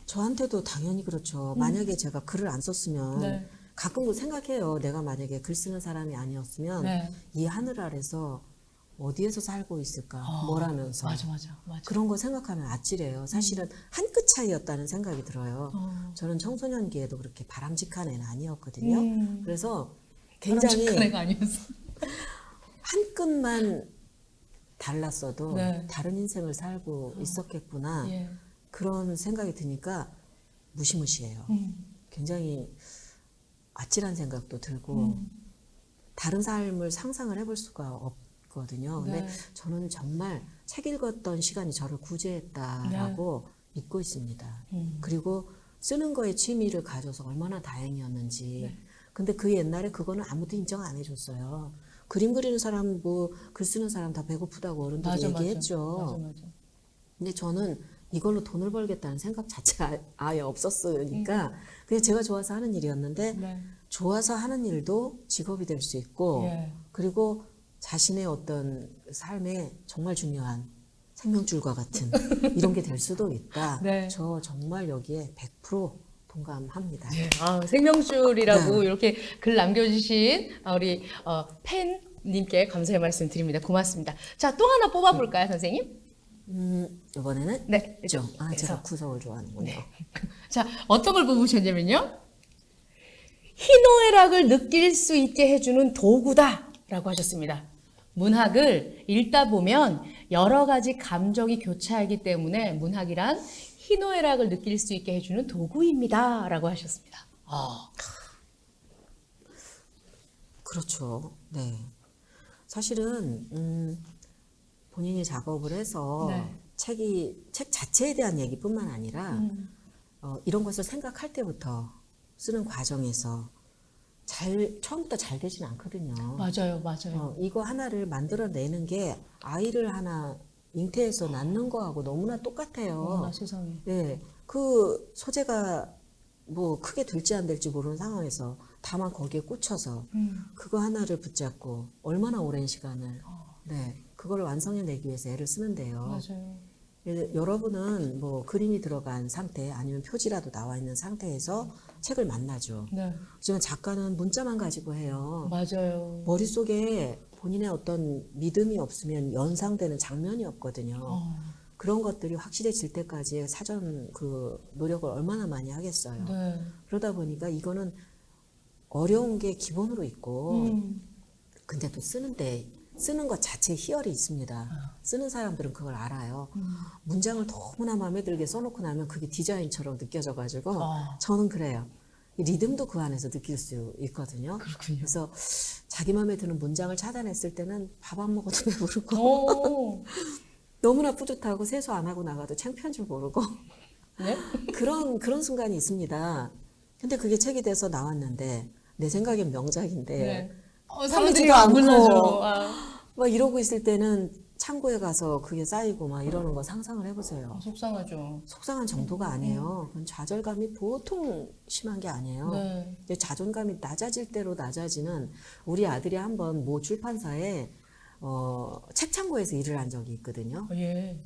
저한테도 당연히 그렇죠. 만약에 제가 글을 안 썼으면 네. 가끔 생각해요. 내가 만약에 글 쓰는 사람이 아니었으면 네. 이 하늘 아래서 어디에서 살고 있을까? 뭘 하면서. 맞아. 그런 거 생각하면 아찔해요. 사실은 한 끗 차이였다는 생각이 들어요. 어. 저는 청소년기에도 그렇게 바람직한 애는 아니었거든요. 그래서 바람직한 굉장히 애가 아니었어. 한 끗만 달랐어도 네. 다른 인생을 살고 있었겠구나. 예. 그런 생각이 드니까 무시무시해요. 굉장히 아찔한 생각도 들고 다른 삶을 상상을 해볼 수가 없거든요. 근데 네. 저는 정말 책 읽었던 시간이 저를 구제했다라고 믿고 있습니다. 그리고 쓰는 거에 취미를 가져서 얼마나 다행이었는지. 네. 근데 그 옛날에 그거는 아무도 인정 안 해줬어요. 그림 그리는 사람, 글 쓰는 사람 다 배고프다고 어른들이 얘기했죠. 맞아. 근데 저는 이걸로 돈을 벌겠다는 생각 자체가 아예 없었으니까 그냥 제가 좋아서 하는 일이었는데 네. 좋아서 하는 일도 직업이 될 수 있고 예. 그리고 자신의 어떤 삶에 정말 중요한 생명줄과 같은 이런 게 될 수도 있다. 네. 저 정말 여기에 100% 동감합니다. 생명줄이라고 네. 이렇게 글 남겨주신 우리 팬님께 감사의 말씀 드립니다. 고맙습니다. 자, 또 하나 뽑아볼까요, 선생님? 이번에는 네. 죠. 아, 그래서. 제가 구석을 좋아하는군요. 자, 어떤 걸 뽑으셨냐면요. 희노애락을 느낄 수 있게 해주는 도구다 라고 하셨습니다. 문학을 읽다 보면 여러 가지 감정이 교차하기 때문에 문학이란 희노애락을 느낄 수 있게 해주는 도구입니다 라고 하셨습니다. 그렇죠. 네. 사실은 본인이 작업을 해서 네. 책 자체에 대한 얘기뿐만 아니라 이런 것을 생각할 때부터 쓰는 과정에서 처음부터 잘 되진 않거든요. 맞아요. 이거 하나를 만들어내는 게 아이를 하나 잉태해서 낳는 거하고 너무나 똑같아요. 세상에. 네, 그 소재가 뭐 크게 될지 안 될지 모르는 상황에서 다만 거기에 꽂혀서 그거 하나를 붙잡고 얼마나 오랜 시간을 그걸 완성해내기 위해서 애를 쓰는데요. 맞아요. 여러분은 뭐 그림이 들어간 상태 아니면 표지라도 나와 있는 상태에서 책을 만나죠. 네. 하지만 작가는 문자만 가지고 해요. 맞아요. 머릿속에 본인의 어떤 믿음이 없으면 연상되는 장면이 없거든요. 그런 것들이 확실해질 때까지 사전 그 노력을 얼마나 많이 하겠어요. 네. 그러다 보니까 이거는 어려운 게 기본으로 있고 근데 또 쓰는 것 자체에 희열이 있습니다. 쓰는 사람들은 그걸 알아요. 문장을 너무나 마음에 들게 써놓고 나면 그게 디자인처럼 느껴져가지고 저는 그래요. 이 리듬도 그 안에서 느낄 수 있거든요. 그렇군요. 그래서 자기 마음에 드는 문장을 찾아냈을 때는 밥 안 먹어도 배부르고 너무나 뿌듯하고 세수 안 하고 나가도 창피한 줄 모르고 네? 그런 순간이 있습니다. 근데 그게 책이 돼서 나왔는데 내 생각엔 명작인데 사람들이 팔리지도 않고 몰라줘. 막 이러고 있을 때는 창고에 가서 그게 쌓이고 막 이러는 거 상상을 해보세요. 속상하죠. 속상한 정도가 아니에요. 그건 좌절감이 보통 심한 게 아니에요. 네. 근데 자존감이 낮아질 대로 낮아지는 우리 아들이 한번 모 출판사에 책 창고에서 일을 한 적이 있거든요. 예.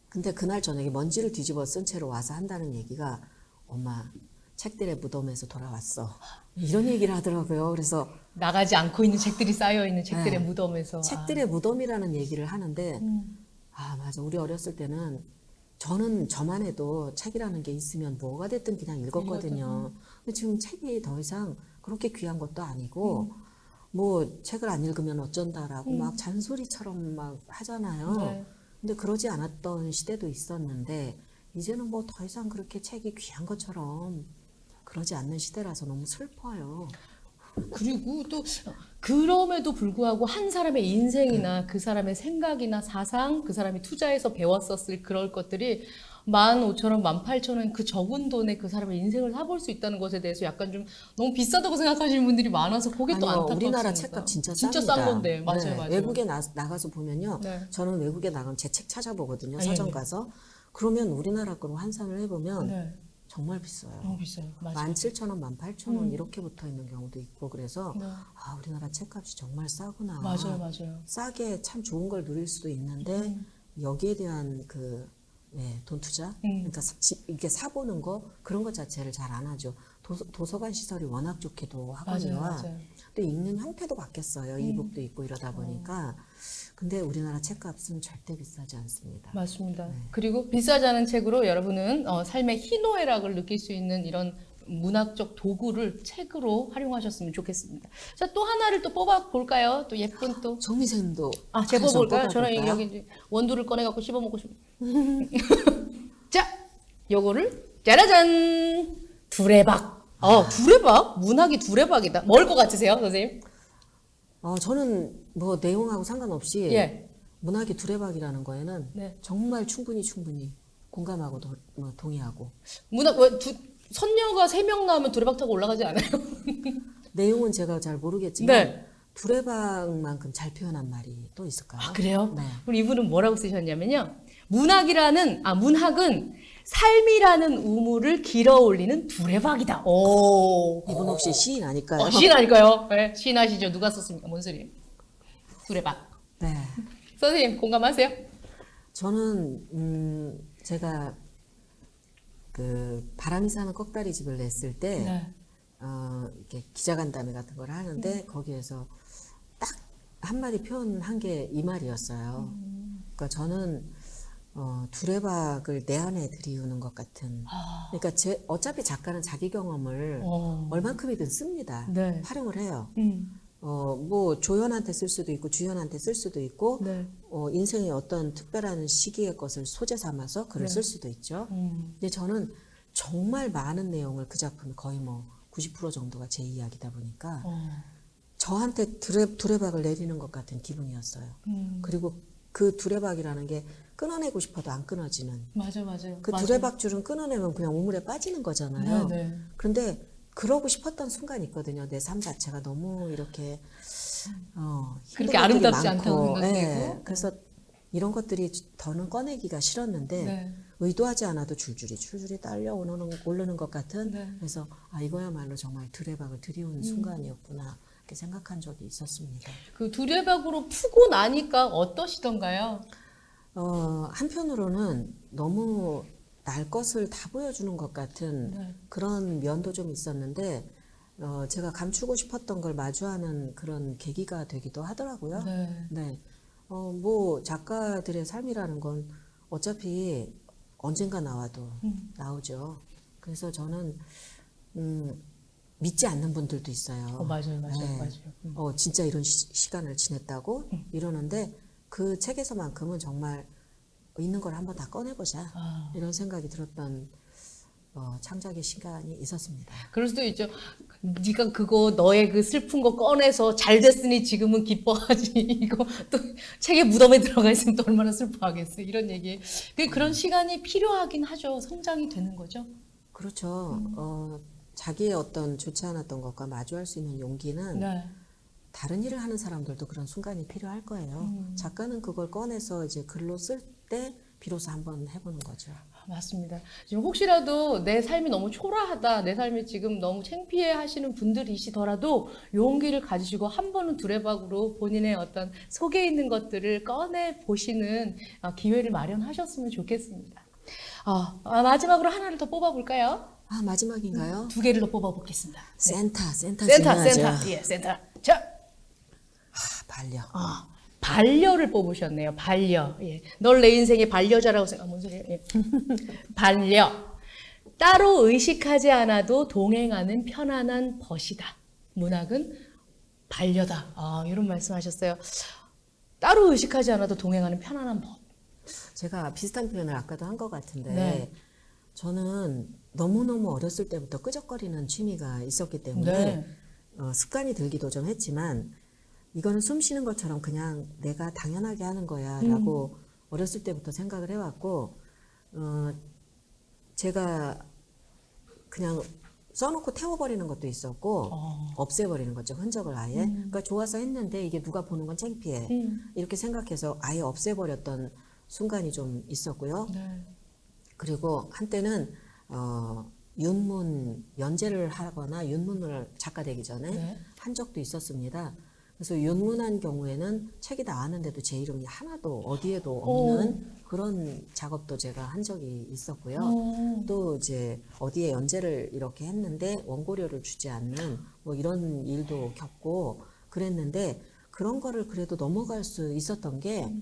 근데 그날 저녁에 먼지를 뒤집어 쓴 채로 와서 한다는 얘기가 엄마 책들의 무덤에서 돌아왔어. 이런 얘기를 하더라고요. 그래서 나가지 않고 있는 책들이 쌓여 있는 책들의 네. 무덤에서. 책들의 무덤이라는 얘기를 하는데 아 맞아. 우리 어렸을 때는 저는 저만 해도 책이라는 게 있으면 뭐가 됐든 그냥 읽었거든요. 근데 지금 책이 더 이상 그렇게 귀한 것도 아니고 뭐 책을 안 읽으면 어쩐다라고 막 잔소리처럼 막 하잖아요. 네. 근데 그러지 않았던 시대도 있었는데 이제는 뭐 더 이상 그렇게 책이 귀한 것처럼 그러지 않는 시대라서 너무 슬퍼요. 그리고 또 그럼에도 불구하고 한 사람의 인생이나 그 사람의 생각이나 사상, 그 사람이 투자해서 배웠었을 그럴 것들이 15,000원, 18,000원 그 적은 돈에 그 사람의 인생을 사볼 수 있다는 것에 대해서 약간 좀 너무 비싸다고 생각하시는 분들이 많아서 그게 또 아니요, 안타깝습니다. 우리나라 책값 진짜 쌉니다. 싼 건데. 맞아요, 네, 맞아요. 외국에 나가서 보면요. 네. 저는 외국에 나가면 제 책 찾아보거든요. 아, 서점 예. 가서. 그러면 우리나라 거로 환산을 해보면 네. 정말 비싸요. 너무 비싸요. 맞아요. 17,000원, 18,000원 이렇게 붙어 있는 경우도 있고 그래서 네. 아 우리나라 책값이 정말 싸구나. 맞아요, 맞아요. 싸게 참 좋은 걸 누릴 수도 있는데 여기에 대한 그 돈 투자, 그러니까 이렇게 사보는 거 그런 것 자체를 잘 안 하죠. 도서관 시설이 워낙 좋기도 하거든요. 맞아요. 또 읽는 형태도 바뀌었어요. 이북도 있고 이러다 보니까. 근데 우리나라 책값은 절대 비싸지 않습니다. 맞습니다. 그리고 비싸지 않은 책으로 여러분은 삶의 희노애락을 느낄 수 있는 이런 문학적 도구를 책으로 활용하셨으면 좋겠습니다. 자, 또 하나를 또 뽑아 볼까요? 또 예쁜 또. 정미쌤도 제가 좀 볼까요? 저는 뽑아볼까요? 여기 이제 원두를 꺼내 갖고 씹어 먹고 싶. 자, 요거를 짜라잔 두레박. 두레박? 문학이 두레박이다. 뭘 것 같으세요, 선생님? 저는 뭐 내용하고 상관없이 예. 문학의 두레박이라는 거에는 네. 정말 충분히 공감하고 동의하고 문학 선녀가 3명 나오면 두레박 타고 올라가지 않아요? 내용은 제가 잘 모르겠지만 네. 두레박만큼 잘 표현한 말이 또 있을까요? 아, 그래요? 네. 그럼 이분은 뭐라고 쓰셨냐면요. 문학은 삶이라는 우물을 길어 올리는 두레박이다. 오. 이분 혹시 시인 아닐까요? 시인 아닐까요? 네, 시인 아시죠? 누가 썼습니까? 뭔 소리? 두레박. 네. 선생님 공감하세요? 저는 제가 그 바람이 사는 꺽다리 집을 냈을 때 네. 이렇게 기자간담회 같은 걸 하는데 거기에서 딱 한마디 표현한 게 이 말이었어요. 그러니까 저는 두레박을 내 안에 들이우는 것 같은. 그러니까 어차피 작가는 자기 경험을 얼만큼이든 씁니다. 네. 활용을 해요. 뭐 조연한테 쓸 수도 있고 주연한테 쓸 수도 있고 네. 인생의 어떤 특별한 시기의 것을 소재 삼아서 글을 쓸 수도 있죠. 근데 저는 정말 많은 내용을 그 작품이 거의 뭐 90% 정도가 제 이야기다 보니까 저한테 두레박을 내리는 것 같은 기분이었어요. 그리고 그 두레박이라는 게 끊어내고 싶어도 안 끊어지는. 맞아요. 그 두레박줄은 끊어내면 그냥 우물에 빠지는 거잖아요. 네. 그런데 그러고 싶었던 순간이 있거든요. 내 삶 자체가 너무 이렇게 그렇게 힘든 것들이 아름답지 많고. 않다고 생각되고. 예, 그래서 이런 것들이 더는 꺼내기가 싫었는데 네. 의도하지 않아도 줄줄이 오르는 것 같은. 네. 그래서 이거야말로 정말 두레박을 들이운 순간이었구나 이렇게 생각한 적이 있었습니다. 그 두레박으로 푸고 나니까 어떠시던가요? 한편으로는 너무 날 것을 다 보여주는 것 같은 네. 그런 면도 좀 있었는데 제가 감추고 싶었던 걸 마주하는 그런 계기가 되기도 하더라고요. 네. 뭐 작가들의 삶이라는 건 어차피 언젠가 나와도 나오죠. 그래서 저는 믿지 않는 분들도 있어요. 맞아요. 네. 진짜 이런 시간을 지냈다고 이러는데 그 책에서만큼은 정말 있는 걸 한번 다 꺼내보자 이런 생각이 들었던 창작의 시간이 있었습니다. 그럴 수도 있죠. 네가 그거 너의 그 슬픈 거 꺼내서 잘 됐으니 지금은 기뻐하지. 이거 또 책의 무덤에 들어가 있으면 또 얼마나 슬퍼하겠어. 이런 얘기. 그런 시간이 필요하긴 하죠. 성장이 되는 거죠. 그렇죠. 자기의 어떤 좋지 않았던 것과 마주할 수 있는 용기는 네. 다른 일을 하는 사람들도 그런 순간이 필요할 거예요. 작가는 그걸 꺼내서 이제 글로 쓸 때 비로소 한번 해보는 거죠. 맞습니다. 지금 혹시라도 내 삶이 너무 초라하다, 내 삶이 지금 너무 창피해 하시는 분들이시더라도 용기를 가지시고 한 번은 두레박으로 본인의 어떤 속에 있는 것들을 꺼내 보시는 기회를 마련하셨으면 좋겠습니다. 마지막으로 하나를 더 뽑아볼까요? 아, 마지막인가요? 두 개를 더 뽑아보겠습니다. 센터 센터, 중요하죠. 예, 센터. 자, 아, 반려. 반려를 뽑으셨네요. 반려. 예. 널 내 인생의 반려자라고 생각. 뭔 소리예요? 예. 반려. 따로 의식하지 않아도 동행하는 편안한 벗이다. 문학은 반려다. 이런 말씀하셨어요. 따로 의식하지 않아도 동행하는 편안한 벗. 제가 비슷한 표현을 아까도 한 것 같은데 네. 저는 너무너무 어렸을 때부터 끄적거리는 취미가 있었기 때문에 네. 습관이 들기도 좀 했지만 이거는 숨 쉬는 것처럼 그냥 내가 당연하게 하는 거야 라고 어렸을 때부터 생각을 해왔고 제가 그냥 써놓고 태워버리는 것도 있었고 없애버리는 거죠. 흔적을 아예. 그러니까 좋아서 했는데 이게 누가 보는 건 창피해. 이렇게 생각해서 아예 없애버렸던 순간이 좀 있었고요. 네. 그리고 한때는 윤문 연재를 하거나 윤문을 작가 되기 전에 네. 한 적도 있었습니다. 그래서 윤문한 경우에는 책이 나왔는데도 제 이름이 하나도 어디에도 없는 그런 작업도 제가 한 적이 있었고요. 또 이제 어디에 연재를 이렇게 했는데 원고료를 주지 않는 뭐 이런 일도 겪고 그랬는데 그런 거를 그래도 넘어갈 수 있었던 게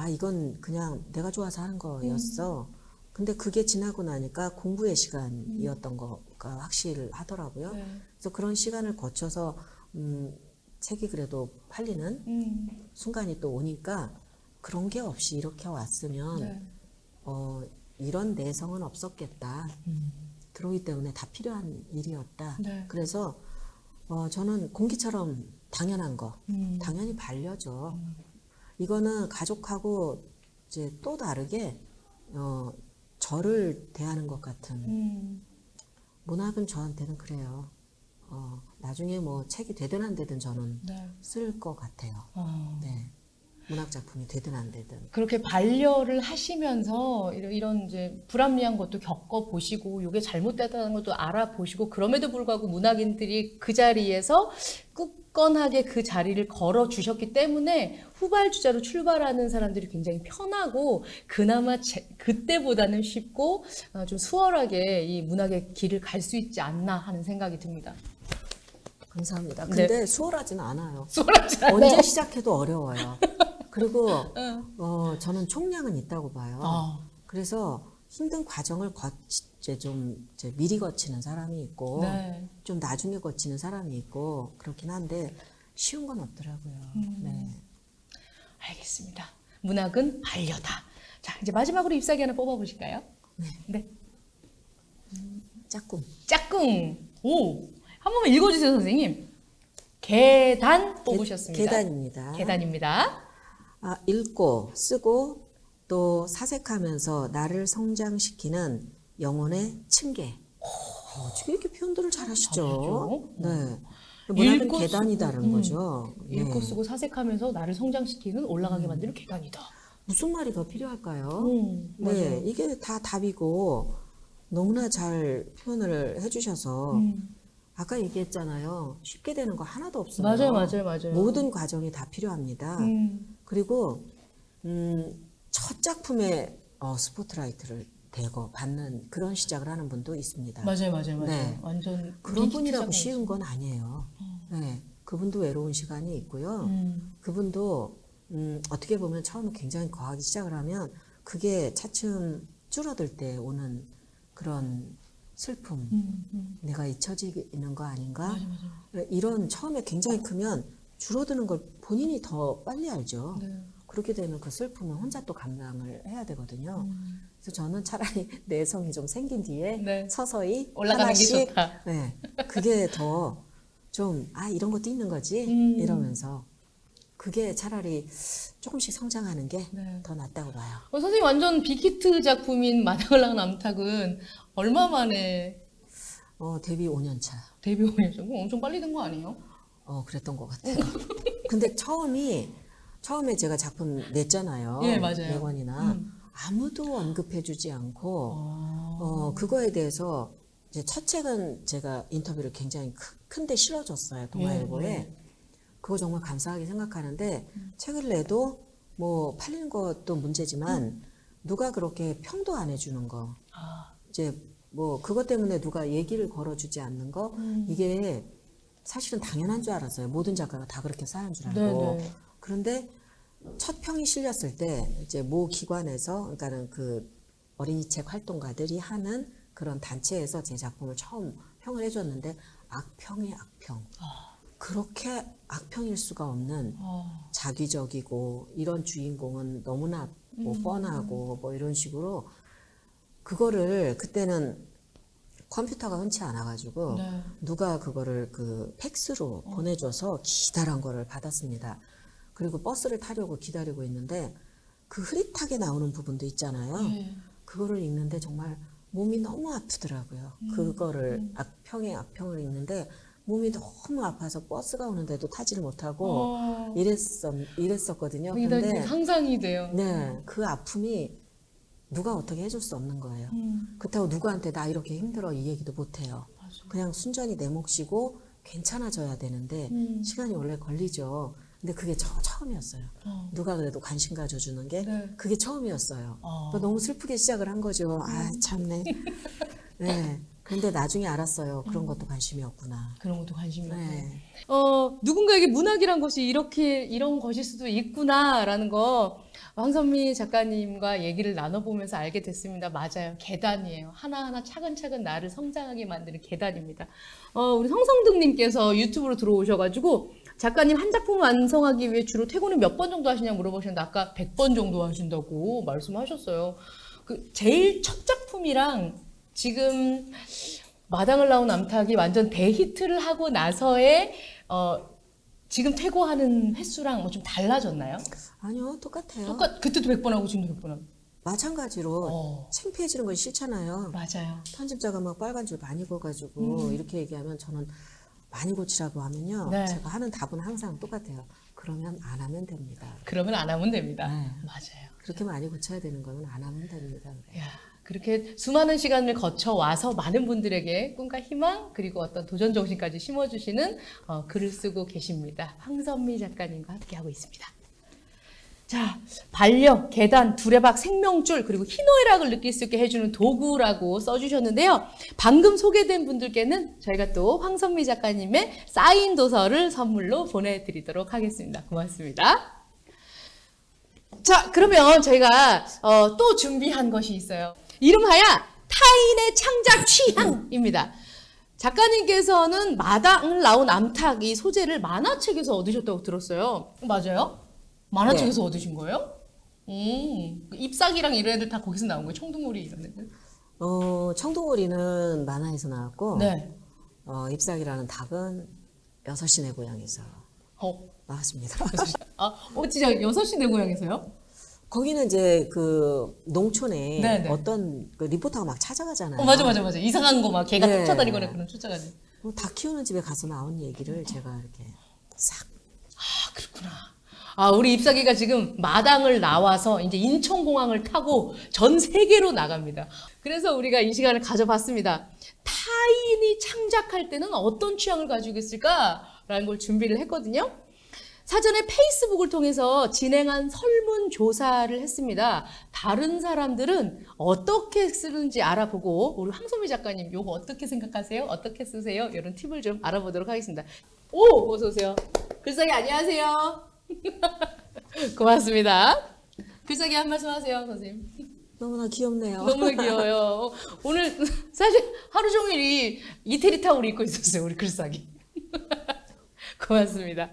이건 그냥 내가 좋아서 하는 거였어. 근데 그게 지나고 나니까 공부의 시간이었던 거가 확실하더라고요. 네. 그래서 그런 시간을 거쳐서 책이 그래도 팔리는 순간이 또 오니까 그런 게 없이 이렇게 왔으면 네. 이런 내성은 없었겠다. 그러기 때문에 다 필요한 일이었다. 네. 그래서 저는 공기처럼 당연한 거, 당연히 반려죠. 이거는 가족하고 이제 또 다르게 저를 대하는 것 같은 문학은 저한테는 그래요. 나중에 뭐 책이 되든 안 되든 저는 네. 쓸 것 같아요. 네. 문학 작품이 되든 안 되든. 그렇게 반려를 하시면서 이런 이제 불합리한 것도 겪어보시고 이게 잘못됐다는 것도 알아보시고 그럼에도 불구하고 문학인들이 그 자리에서 굳건하게 그 자리를 걸어주셨기 때문에 후발주자로 출발하는 사람들이 굉장히 편하고 그나마 그때보다는 쉽고 좀 수월하게 이 문학의 길을 갈 수 있지 않나 하는 생각이 듭니다. 감사합니다. 네. 근데 수월하진 않아요. 수월하지 않아요. 언제 시작해도 어려워요. 그리고 저는 총량은 있다고 봐요. 그래서 힘든 과정을 이제 미리 거치는 사람이 있고 네. 좀 나중에 거치는 사람이 있고 그렇긴 한데 쉬운 건 없더라고요. 네. 알겠습니다. 문학은 반려다. 자, 이제 마지막으로 잎사귀 하나 뽑아보실까요? 네. 짝꿍. 짝꿍. 오, 한 번만 읽어주세요, 선생님. 계단 뽑으셨습니다. 계단입니다. 계단입니다. 읽고 쓰고 또 사색하면서 나를 성장시키는 영혼의 층계. 어떻게 이렇게 표현들을 잘하시죠? 네. 문학은 읽고 계단이다라는 거죠. 읽고 네. 쓰고 사색하면서 나를 성장시키는 올라가게 만드는 계단이다. 무슨 말이 더 필요할까요? 맞아요. 네, 이게 다 답이고 너무나 잘 표현을 해주셔서 아까 얘기했잖아요. 쉽게 되는 거 하나도 없어요. 맞아요. 모든 과정이 다 필요합니다. 그리고 첫 작품에 스포트라이트를 대고 받는 그런 시작을 하는 분도 있습니다. 맞아요. 네. 완전 그런 분이라고 비기트작은 쉬운 건 아니에요. 네, 그분도 외로운 시간이 있고요. 그분도 어떻게 보면 처음에 굉장히 거하기 시작을 하면 그게 차츰 줄어들 때 오는 그런 슬픔, 내가 잊혀지는 거 아닌가? 이런 처음에 굉장히 크면 줄어드는 걸 본인이 더 빨리 알죠. 네. 그렇게 되면 그 슬픔은 혼자 또 감당을 해야 되거든요. 그래서 저는 차라리 내성이 좀 생긴 뒤에 네. 서서히 올라가는 하나씩, 게 좋다. 네, 그게 더 좀 이런 것도 있는 거지 이러면서 그게 차라리 조금씩 성장하는 게 더 네. 낫다고 봐요. 선생님 완전 빅히트 작품인 마당을 낳은 암탉은 얼마 만에 데뷔 5년 차. 데뷔 5년 전 엄청 빨리 된 거 아니에요? 그랬던 것 같아요. 근데 처음에 제가 작품 냈잖아요. 예, 맞아요. 4권이나. 아무도 언급해주지 않고, 그거에 대해서 이제 첫 책은 제가 인터뷰를 굉장히 큰데 실어줬어요. 동아일보에. 예. 그거 정말 감사하게 생각하는데, 책을 내도 뭐 팔리는 것도 문제지만, 누가 그렇게 평도 안 해주는 거. 이제 뭐 그것 때문에 누가 얘기를 걸어주지 않는 거. 이게 사실은 당연한 줄 알았어요. 모든 작가가 다 그렇게 사는 줄 알고. 네네. 그런데 첫 평이 실렸을 때 이제 모 기관에서, 그러니까는 그 어린이 책 활동가들이 하는 그런 단체에서 제 작품을 처음 평을 해줬는데 악평이 악평. 그렇게 악평일 수가 없는 자기적이고 이런 주인공은 너무나 뭐 뻔하고 뭐 이런 식으로 그거를 그때는 컴퓨터가 흔치 않아가지고 네. 누가 그거를 그 팩스로 보내줘서 기다란 거를 받았습니다. 그리고 버스를 타려고 기다리고 있는데 그 흐릿하게 나오는 부분도 있잖아요. 그거를 읽는데 정말 몸이 너무 아프더라고요. 그거를 악평을 읽는데 몸이 너무 아파서 버스가 오는데도 타지를 못하고 이랬었거든요. 굉장히 근데 상상이 돼요. 네, 그 아픔이 누가 어떻게 해줄 수 없는 거예요. 그렇다고 누구한테 나 이렇게 힘들어 이 얘기도 못해요. 그냥 순전히 내 몫이고 괜찮아져야 되는데 시간이 원래 걸리죠. 근데 그게 처음이었어요. 누가 그래도 관심 가져주는 게 네. 그게 처음이었어요. 그러니까 너무 슬프게 시작을 한 거죠. 아 참네. 네. 근데 나중에 알았어요. 그런 것도 관심이었구나. 그런 것도 관심이 없고. 네. 누군가에게 문학이란 것이 이런 것일 수도 있구나라는 거 황선미 작가님과 얘기를 나눠보면서 알게 됐습니다. 맞아요. 계단이에요. 하나하나 차근차근 나를 성장하게 만드는 계단입니다. 우리 성성득님께서 유튜브로 들어오셔가지고 작가님 한 작품 완성하기 위해 주로 퇴근을 몇 번 정도 하시냐고 물어보셨는데 아까 100번 정도 하신다고 말씀하셨어요. 그 제일 첫 작품이랑 지금 마당을 나온 암탉이 완전 대히트를 하고 나서의 지금 퇴고하는 횟수랑 뭐 좀 달라졌나요? 아니요, 똑같아요. 그때도 100번 하고 지금도 100번 하고. 마찬가지로 창피해지는 건 싫잖아요. 맞아요. 편집자가 막 빨간 줄 많이 그어가지고 이렇게 얘기하면 저는 많이 고치라고 하면요. 네. 제가 하는 답은 항상 똑같아요. 그러면 안 하면 됩니다. 그러면 안 하면 됩니다. 네. 맞아요. 그렇게 많이 고쳐야 되는 거면 안 하면 됩니다. 그래요. 야, 그렇게 수많은 시간을 거쳐 와서 많은 분들에게 꿈과 희망 그리고 어떤 도전 정신까지 심어주시는 글을 쓰고 계십니다. 황선미 작가님과 함께하고 있습니다. 자, 반려, 계단, 두레박, 생명줄 그리고 희노애락을 느낄 수 있게 해주는 도구라고 써주셨는데요. 방금 소개된 분들께는 저희가 또 황선미 작가님의 사인 도서를 선물로 보내드리도록 하겠습니다. 고맙습니다. 자, 그러면 저희가 또 준비한 것이 있어요. 이름하여 타인의 창작 취향입니다. 작가님께서는 마당을 나온 암탉 이 소재를 만화책에서 얻으셨다고 들었어요. 맞아요? 만화책에서 얻으신 거예요? 잎사귀랑 이런 애들 다 거기서 나온 거예요? 청둥오리 이런 애들? 청둥오리는 만화에서 나왔고, 네. 잎사귀라는 닭은 6시 내 고향에서 나왔습니다. 진짜 6시 내 고향에서요? 거기는 이제 그 농촌에 네네. 어떤 그 리포터가 막 찾아가잖아요. 맞아. 이상한 거 막 개가 네. 쫓아다니거나 그런 쫓아가지. 닭 키우는 집에 가서 나온 얘기를 제가 이렇게 싹. 그렇구나. 우리 잎사귀가 지금 마당을 나와서 이제 인천공항을 타고 전 세계로 나갑니다. 그래서 우리가 이 시간을 가져봤습니다. 타인이 창작할 때는 어떤 취향을 가지고 있을까라는 걸 준비를 했거든요. 사전에 페이스북을 통해서 진행한 설문조사를 했습니다. 다른 사람들은 어떻게 쓰는지 알아보고 우리 황선미 작가님 요거 어떻게 생각하세요? 어떻게 쓰세요? 이런 팁을 좀 알아보도록 하겠습니다. 어서 오세요. 글싸기 안녕하세요. 고맙습니다. 글싸기 한 말씀 하세요, 선생님. 너무나 귀엽네요. 너무 귀여워요. 오늘 사실 하루 종일 이태리 타올 입고 있었어요, 우리 글싸기. 고맙습니다.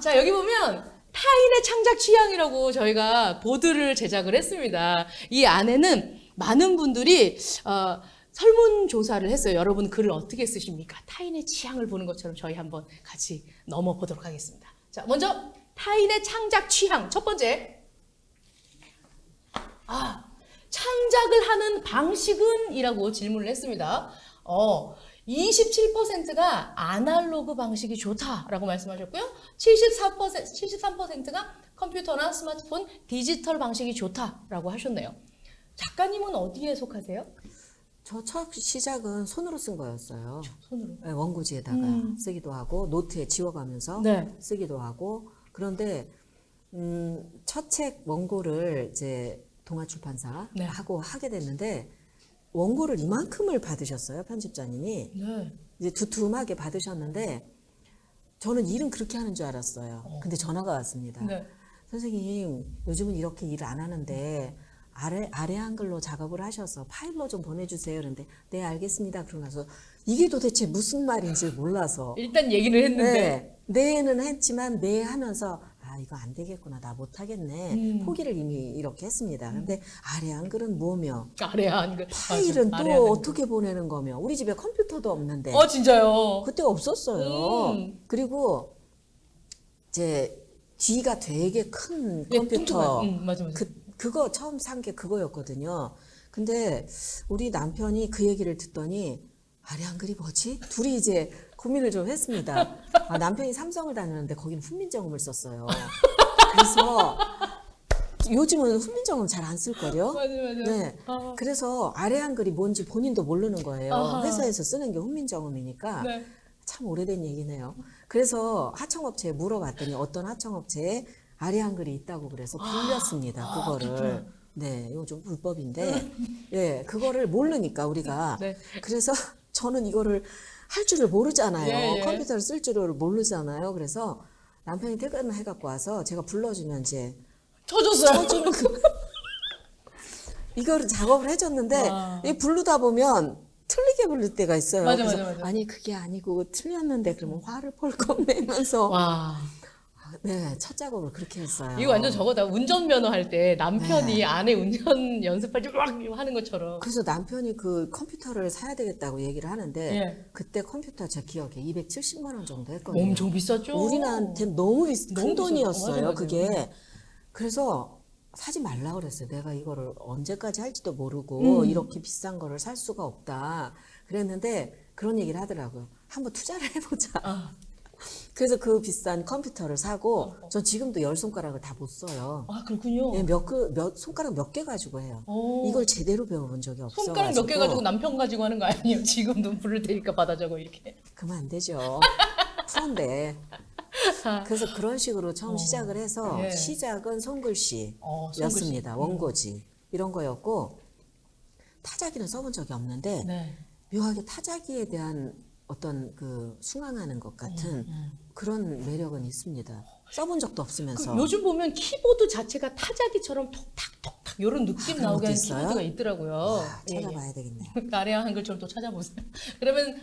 자, 여기 보면 타인의 창작 취향이라고 저희가 보드를 제작을 했습니다. 이 안에는 많은 분들이 설문조사를 했어요. 여러분 글을 어떻게 쓰십니까? 타인의 취향을 보는 것처럼 저희 한번 같이 넘어보도록 하겠습니다. 자, 먼저 타인의 창작 취향. 첫 번째. 창작을 하는 방식은? 이라고 질문을 했습니다. 27%가 아날로그 방식이 좋다라고 말씀하셨고요. 73%가 컴퓨터나 스마트폰 디지털 방식이 좋다라고 하셨네요. 작가님은 어디에 속하세요? 저 첫 시작은 손으로 쓴 거였어요. 손으로. 네, 원고지에다가 쓰기도 하고 노트에 지워가면서 네. 쓰기도 하고 그런데 첫 책 원고를 이제 동아출판사 네. 하고 하게 됐는데 원고를 이만큼을 받으셨어요 편집자님이. 네. 이제 두툼하게 받으셨는데 저는 일은 그렇게 하는 줄 알았어요. 근데 전화가 왔습니다. 네. 선생님 요즘은 이렇게 일 안 하는데 아래 한글로 작업을 하셔서 파일로 좀 보내주세요. 그런데 네 알겠습니다. 그러고 나서 이게 도대체 무슨 말인지 몰라서 일단 얘기를 했는데. 네는 했지만 네 하면서 아 이거 안 되겠구나 나 못하겠네 포기를 이미 이렇게 했습니다. 근데 아래 한글은 뭐며 아래 한글. 파일은 맞아. 또 아래 한글. 어떻게 보내는 거며 우리 집에 컴퓨터도 없는데 진짜요? 그때 없었어요. 그리고 이제 뒤가 되게 큰 네, 컴퓨터 퉁퉁한. 맞아. 그거 처음 산 게 그거였거든요. 근데 우리 남편이 그 얘기를 듣더니 아래 한글이 뭐지? 둘이 이제 고민을 좀 했습니다. 아, 남편이 삼성을 다녔는데 거기는 훈민정음을 썼어요. 그래서 요즘은 훈민정음 잘 안 쓸걸요? 맞아. 네. 그래서 아래 한글이 뭔지 본인도 모르는 거예요. 아하. 회사에서 쓰는 게 훈민정음이니까. 네. 참 오래된 얘기네요. 그래서 하청업체에 물어봤더니 어떤 하청업체에 아래 한글이 있다고 그래서 빌렸습니다. 그거를. 네, 이거 좀 불법인데, 예, 그거를 모르니까 우리가. 네. 그래서 저는 이거를 할 줄을 모르잖아요. 예, 예. 컴퓨터를 쓸 줄을 모르잖아요. 그래서 남편이 퇴근을 해갖고 와서 제가 불러주면 이제 쳐줬어요. 쳐주는 이거를 작업을 해줬는데 와. 이 부르다 보면 틀리게 부를 때가 있어요. 맞아, 그래서 맞아. 아니 그게 아니고 틀렸는데 그러면 화를 펄컥 내면서 와. 네, 첫 작업을 그렇게 했어요. 이거 완전 저거다. 운전면허 할 때 남편이 네. 아내 운전 연습할 때 막 하는 것처럼. 그래서 남편이 그 컴퓨터를 사야 되겠다고 얘기를 하는데 예. 그때 컴퓨터 제 기억에 270만 원 정도 했거든요. 엄청 비쌌죠? 우리나라한테 너무 큰 너무 돈이었어요. 비싸죠. 맞아요. 그게. 그래서 사지 말라 그랬어요. 내가 이거를 언제까지 할지도 모르고 이렇게 비싼 거를 살 수가 없다. 그랬는데 그런 얘기를 하더라고요. 한번 투자를 해보자. 그래서 그 비싼 컴퓨터를 사고 전 지금도 10손가락을 다 못 써요. 아, 그렇군요. 예, 손가락 몇 개 가지고 해요. 오. 이걸 제대로 배워본 적이 없어요. 손가락 몇 개 가지고 남편 가지고 하는 거 아니에요? 지금도 부를 테니까 받아 적어 이렇게. 그러면 안 되죠. 프로인데. 그래서 그런 식으로 처음 시작을 해서 예. 시작은 손글씨였습니다. 손글씨. 원고지 이런 거였고 타자기는 써본 적이 없는데 네. 묘하게 타자기에 대한 어떤 그 숭앙하는 것 같은 그런 매력은 있습니다. 써본 적도 없으면서. 요즘 보면 키보드 자체가 타자기처럼 톡탁톡탁 이런 느낌 그런 나오게 것도 하는 있어요? 키보드가 있더라고요. 아, 예, 예. 찾아봐야 되겠네요. 아래와 한글처럼 또 찾아보세요. 그러면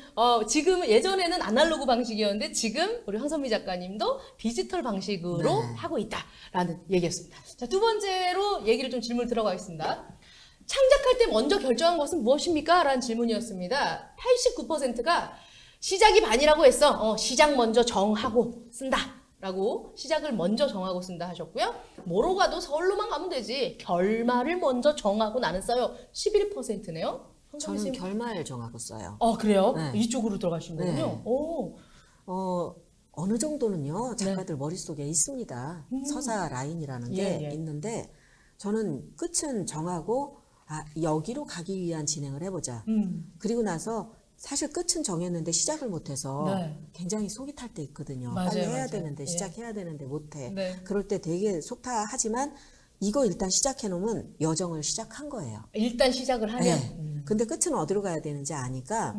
지금 예전에는 아날로그 방식이었는데 지금 우리 황선미 작가님도 디지털 방식으로 네. 하고 있다라는 얘기였습니다. 자, 두 번째로 얘기를 좀 질문 들어가겠습니다. 창작할 때 먼저 결정한 것은 무엇입니까? 라는 질문이었습니다. 89%가 시작이 반이라고 했어. 시작 먼저 정하고 쓴다. 라고 시작을 먼저 정하고 쓴다 하셨고요. 뭐로 가도 서울로만 가면 되지. 결말을 먼저 정하고 나는 써요. 11%네요. 저는 결말 정하고 써요. 그래요? 네. 이쪽으로 들어가신 거군요. 네. 오. 어느 정도는요 작가들 머릿속에 있습니다. 서사 라인이라는 게 예, 예. 있는데 저는 끝은 정하고 여기로 가기 위한 진행을 해보자. 그리고 나서 사실 끝은 정했는데 시작을 못해서 네. 굉장히 속이 탈 때 있거든요. 맞아요, 빨리 해야 맞아요. 되는데 예. 시작해야 되는데 못해. 네. 그럴 때 되게 속타하지만 이거 일단 시작해놓으면 여정을 시작한 거예요. 일단 시작을 하면. 네. 근데 끝은 어디로 가야 되는지 아니까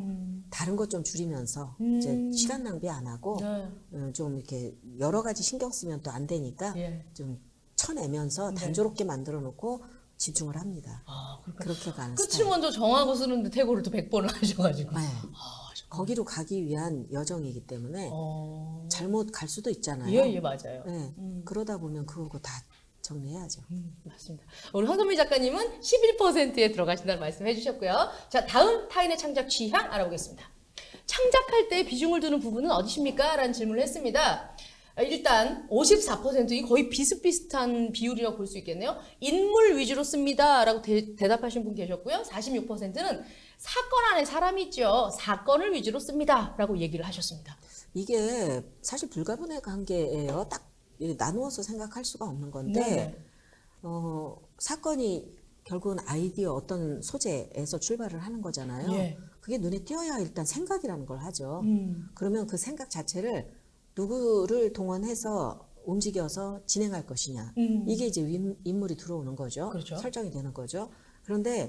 다른 것 좀 줄이면서 이제 시간 낭비 안 하고 네. 좀 이렇게 여러 가지 신경 쓰면 또 안 되니까 예. 좀 쳐내면서 단조롭게 만들어 놓고 집중을 합니다. 그렇게 가는 끝을 스타일. 먼저 정하고 쓰는데 퇴고를 또 100번을 하셔가지고. 네. 거기로 가기 위한 여정이기 때문에 잘못 갈 수도 있잖아요. 예, 맞아요. 네. 그러다 보면 그거 다 정리해야죠. 맞습니다. 우리 황선미 작가님은 11%에 들어가신다는 말씀 해주셨고요. 자, 다음 타인의 창작 취향 알아보겠습니다. 창작할 때 비중을 두는 부분은 어디십니까? 라는 질문을 했습니다. 일단 54%이 거의 비슷비슷한 비율이라고 볼 수 있겠네요. 인물 위주로 씁니다. 라고 대답하신 분 계셨고요. 46%는 사건 안에 사람이 있죠. 사건을 위주로 씁니다. 라고 얘기를 하셨습니다. 이게 사실 불가분의 관계예요. 딱 나누어서 생각할 수가 없는 건데 네. 사건이 결국은 아이디어 어떤 소재에서 출발을 하는 거잖아요. 예. 그게 눈에 띄어야 일단 생각이라는 걸 하죠. 음. 그러면 그 생각 자체를 누구를 동원해서 움직여서 진행할 것이냐. 이게 이제 인물이 들어오는 거죠. 그렇죠. 설정이 되는 거죠. 그런데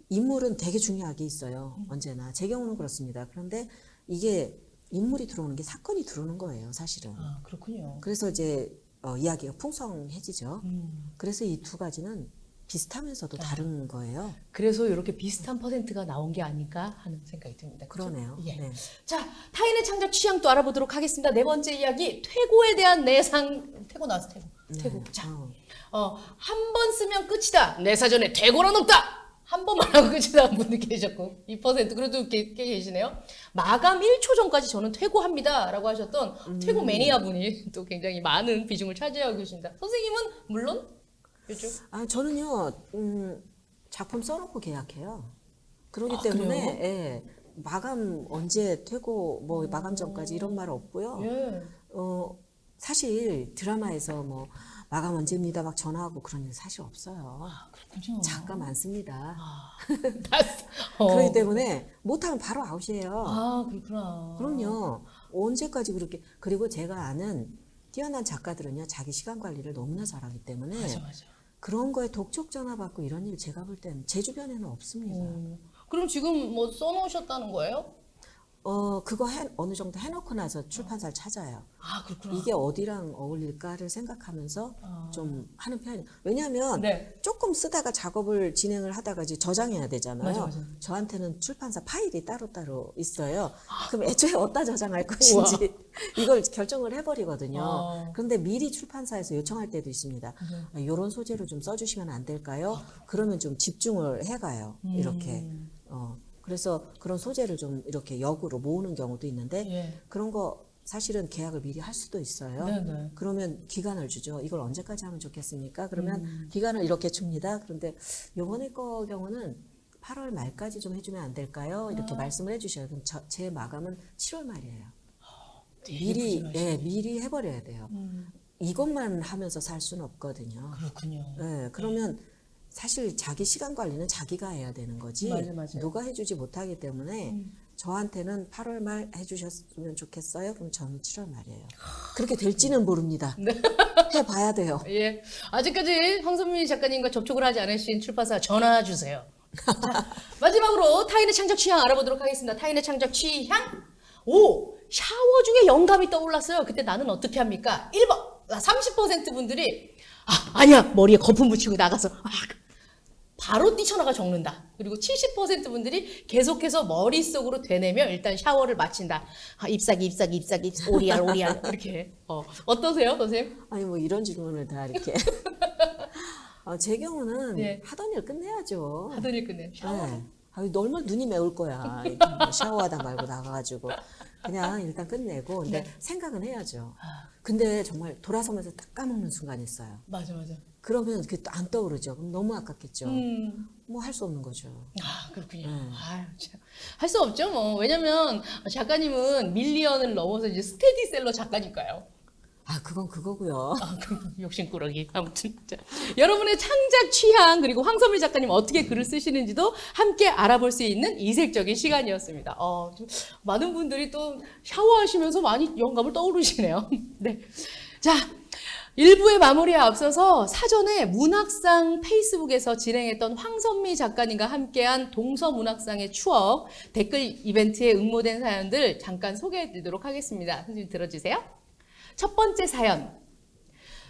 인물은 되게 중요하게 있어요. 언제나. 제 경우는 그렇습니다. 그런데 이게 인물이 들어오는 게 사건이 들어오는 거예요. 사실은. 아, 그렇군요. 그래서 이제 이야기가 풍성해지죠. 그래서 이 두 가지는 비슷하면서도 다른 거예요. 그래서 이렇게 비슷한 퍼센트가 나온 게 아닐까 하는 생각이 듭니다. 그렇죠? 그러네요. 예. 네. 자, 타인의 창작 취향도 알아보도록 하겠습니다. 네 번째 이야기, 퇴고에 대한 내상. 퇴고 나왔어, 퇴고. 퇴고. 자, 한 번 쓰면 끝이다. 내 사전에 퇴고란 없다. 한 번만 하고 끝이다 한 분도 계셨고 2% 그래도 꽤 계시네요. 마감 1초 전까지 저는 퇴고합니다 라고 하셨던 퇴고 매니아 분이 또 굉장히 많은 비중을 차지하고 계십니다. 선생님은 물론 요즘 저는요, 작품 써놓고 계약해요. 그렇기 아, 때문에, 예, 마감 언제 퇴고, 뭐, 마감 전까지 이런 말 없고요. 예. 사실 드라마에서 뭐, 마감 언제입니다 막 전화하고 그런 일 사실 없어요. 그렇군요. 작가 많습니다. 어. 그렇기 때문에 못하면 바로 아웃이에요. 아, 그렇구나. 그럼요. 언제까지 그렇게. 그리고 제가 아는 뛰어난 작가들은요, 자기 시간 관리를 너무나 잘하기 때문에 맞아. 그런 거에 독촉 전화 받고 이런 일 제가 볼 땐 제 주변에는 없습니다. 그럼 지금 뭐 써놓으셨다는 거예요? 그거 어느 정도 해놓고 나서 출판사를 찾아요. 아, 그렇구나. 이게 어디랑 어울릴까를 생각하면서 좀 하는 편이에요. 왜냐하면 네. 조금 쓰다가 작업을 진행을 하다가 이제 저장해야 되잖아요. 맞아. 저한테는 출판사 파일이 따로따로 있어요. 그럼 애초에 어디다 저장할 것인지 이걸 결정을 해버리거든요. 그런데 미리 출판사에서 요청할 때도 있습니다. 이런 소재로 좀 써주시면 안 될까요? 그러면 좀 집중을 해가요. 이렇게. 그래서 그런 소재를 좀 이렇게 역으로 모으는 경우도 있는데 예. 그런 거 사실은 계약을 미리 할 수도 있어요. 네네. 그러면 기간을 주죠. 이걸 언제까지 하면 좋겠습니까? 그러면 기간을 이렇게 줍니다. 그런데 요번에 거 경우는 8월 말까지 좀 해주면 안 될까요? 이렇게 말씀을 해주셔요. 그럼 제 마감은 7월 말이에요. 미리 해버려야 돼요. 이것만 하면서 살 수는 없거든요. 그렇군요. 네, 그러면 사실 자기 시간 관리는 자기가 해야 되는 거지 맞아요. 누가 해주지 못하기 때문에 저한테는 8월 말 해주셨으면 좋겠어요. 그럼 저는 7월 말이에요. 그렇게 될지는 모릅니다. 해봐야 돼요. 예. 아직까지 황선미 작가님과 접촉을 하지 않으신 출판사 전화 주세요. 자, 마지막으로 타인의 창작 취향 알아보도록 하겠습니다. 타인의 창작 취향. 샤워 중에 영감이 떠올랐어요. 그때 나는 어떻게 합니까? 1번. 30% 분들이 아니야. 머리에 거품 묻히고 나가서 바로 뛰쳐나가 적는다. 그리고 70% 분들이 계속해서 머릿속으로 되뇌며 일단 샤워를 마친다. 잎사귀, 오리알 이렇게. 어떠세요, 선생님? 아니 뭐 이런 질문을 다 이렇게. 제 경우는 네. 하던 일 끝내야죠. 하던 일 끝내. 샤워. 네. 얼마나 눈이 매울 거야. 이렇게 뭐 샤워하다 말고 나가가지고 그냥 일단 끝내고 근데 생각은 해야죠. 근데 정말 돌아서면서 딱 까먹는 순간이 있어요. 맞아. 그러면 그게 또 안 떠오르죠. 그럼 너무 아깝겠죠. 뭐 할 수 없는 거죠. 그렇군요. 할 수 없죠, 뭐. 왜냐면 작가님은 밀리언을 넘어서 이제 스테디셀러 작가니까요. 그건 그거고요. 욕심꾸러기. 아무튼 자, 여러분의 창작 취향 그리고 황선미 작가님 어떻게 글을 쓰시는지도 함께 알아볼 수 있는 이색적인 시간이었습니다. 좀 많은 분들이 또 샤워하시면서 많이 영감을 떠오르시네요. 네. 자, 1부의 마무리에 앞서서 사전에 문학상 페이스북에서 진행했던 황선미 작가님과 함께한 동서문학상의 추억 댓글 이벤트에 응모된 사연들 잠깐 소개해드리도록 하겠습니다. 선생님 들어주세요. 첫 번째 사연.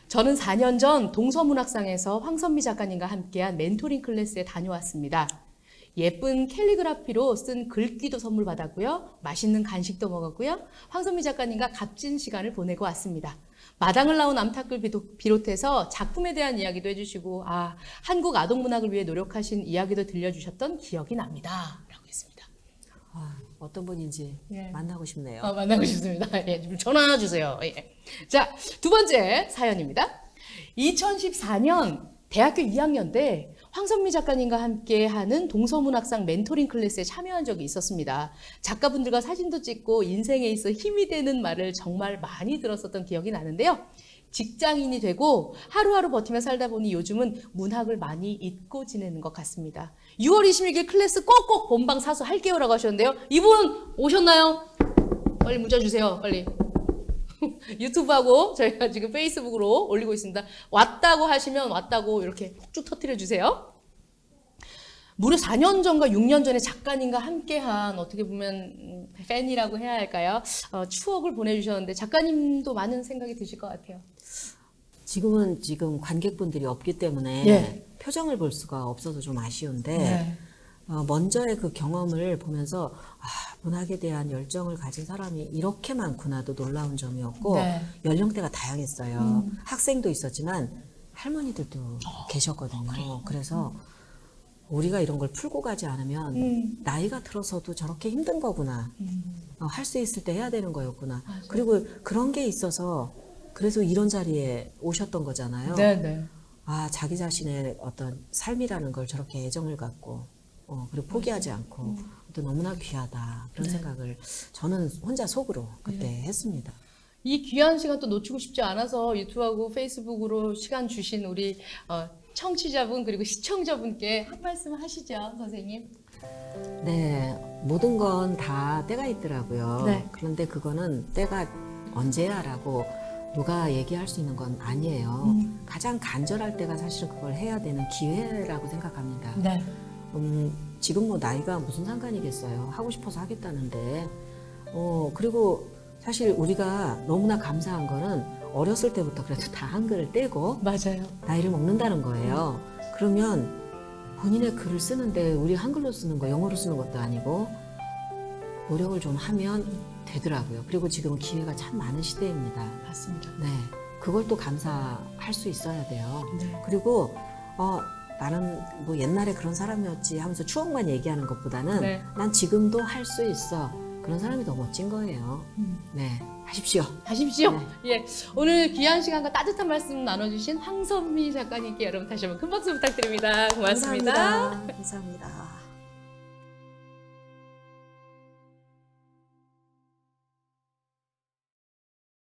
저는 4년 전 동서문학상에서 황선미 작가님과 함께한 멘토링 클래스에 다녀왔습니다. 예쁜 캘리그라피로 쓴 글귀도 선물 받았고요. 맛있는 간식도 먹었고요. 황선미 작가님과 값진 시간을 보내고 왔습니다. 마당을 나온 암탉글 비롯해서 작품에 대한 이야기도 해주시고 한국 아동문학을 위해 노력하신 이야기도 들려주셨던 기억이 납니다. 라고 했습니다. 어떤 분인지 만나고 싶네요. 만나고 싶습니다. 좀 전화 주세요. 자, 두 번째 사연입니다. 2014년 대학교 2학년 때 황선미 작가님과 함께하는 동서문학상 멘토링 클래스에 참여한 적이 있었습니다. 작가분들과 사진도 찍고 인생에 있어 힘이 되는 말을 정말 많이 들었었던 기억이 나는데요. 직장인이 되고 하루하루 버티며 살다 보니 요즘은 문학을 많이 잊고 지내는 것 같습니다. 6월 26일 클래스 꼭꼭 본방 사수 할게요라고 하셨는데요. 이분 오셨나요? 빨리 문자 주세요. 빨리. 유튜브하고 저희가 지금 페이스북으로 올리고 있습니다. 왔다고 하시면 왔다고 이렇게 폭죽 터뜨려 주세요. 무려 4년 전과 6년 전에 작가님과 함께한 어떻게 보면 팬이라고 해야 할까요? 추억을 보내주셨는데 작가님도 많은 생각이 드실 것 같아요. 지금은 관객분들이 없기 때문에 네. 표정을 볼 수가 없어서 좀 아쉬운데 네. 먼저의 그 경험을 보면서 문학에 대한 열정을 가진 사람이 이렇게 많구나도 놀라운 점이었고 네. 연령대가 다양했어요. 학생도 있었지만 할머니들도 계셨거든요. 그래서 우리가 이런 걸 풀고 가지 않으면 나이가 들어서도 저렇게 힘든 거구나. 할 수 있을 때 해야 되는 거였구나. 맞아요. 그리고 그런 게 있어서 그래서 이런 자리에 오셨던 거잖아요. 네. 자기 자신의 어떤 삶이라는 걸 저렇게 애정을 갖고 그리고 포기하지 않고 또 너무나 귀하다 그런 생각을 저는 혼자 속으로 그때 했습니다. 이 귀한 시간 또 놓치고 싶지 않아서 유튜브하고 페이스북으로 시간 주신 우리 청취자분 그리고 시청자분께 한 말씀 하시죠, 선생님. 네, 모든 건 다 때가 있더라고요. 네. 그런데 그거는 때가 언제야라고 누가 얘기할 수 있는 건 아니에요. 가장 간절할 때가 사실은 그걸 해야 되는 기회라고 생각합니다. 네. 지금 뭐 나이가 무슨 상관이겠어요. 하고 싶어서 하겠다는데. 그리고 사실 우리가 너무나 감사한 거는 어렸을 때부터 그래도 다 한글을 떼고 맞아요. 나이를 먹는다는 거예요. 그러면 본인의 글을 쓰는데 우리 한글로 쓰는 거, 영어로 쓰는 것도 아니고 노력을 좀 하면 되더라고요. 그리고 지금은 기회가 참 많은 시대입니다. 맞습니다. 네, 그걸 또 감사할 수 있어야 돼요. 네. 그리고 나는 뭐 옛날에 그런 사람이었지 하면서 추억만 얘기하는 것보다는 네. 난 지금도 할 수 있어. 그런 사람이 더 멋진 거예요. 네, 하십시오. 하십시오. 네. 예, 오늘 귀한 시간과 따뜻한 말씀 나눠주신 황선미 작가님께 여러분 다시 한번 큰 박수 부탁드립니다. 고맙습니다. 감사합니다.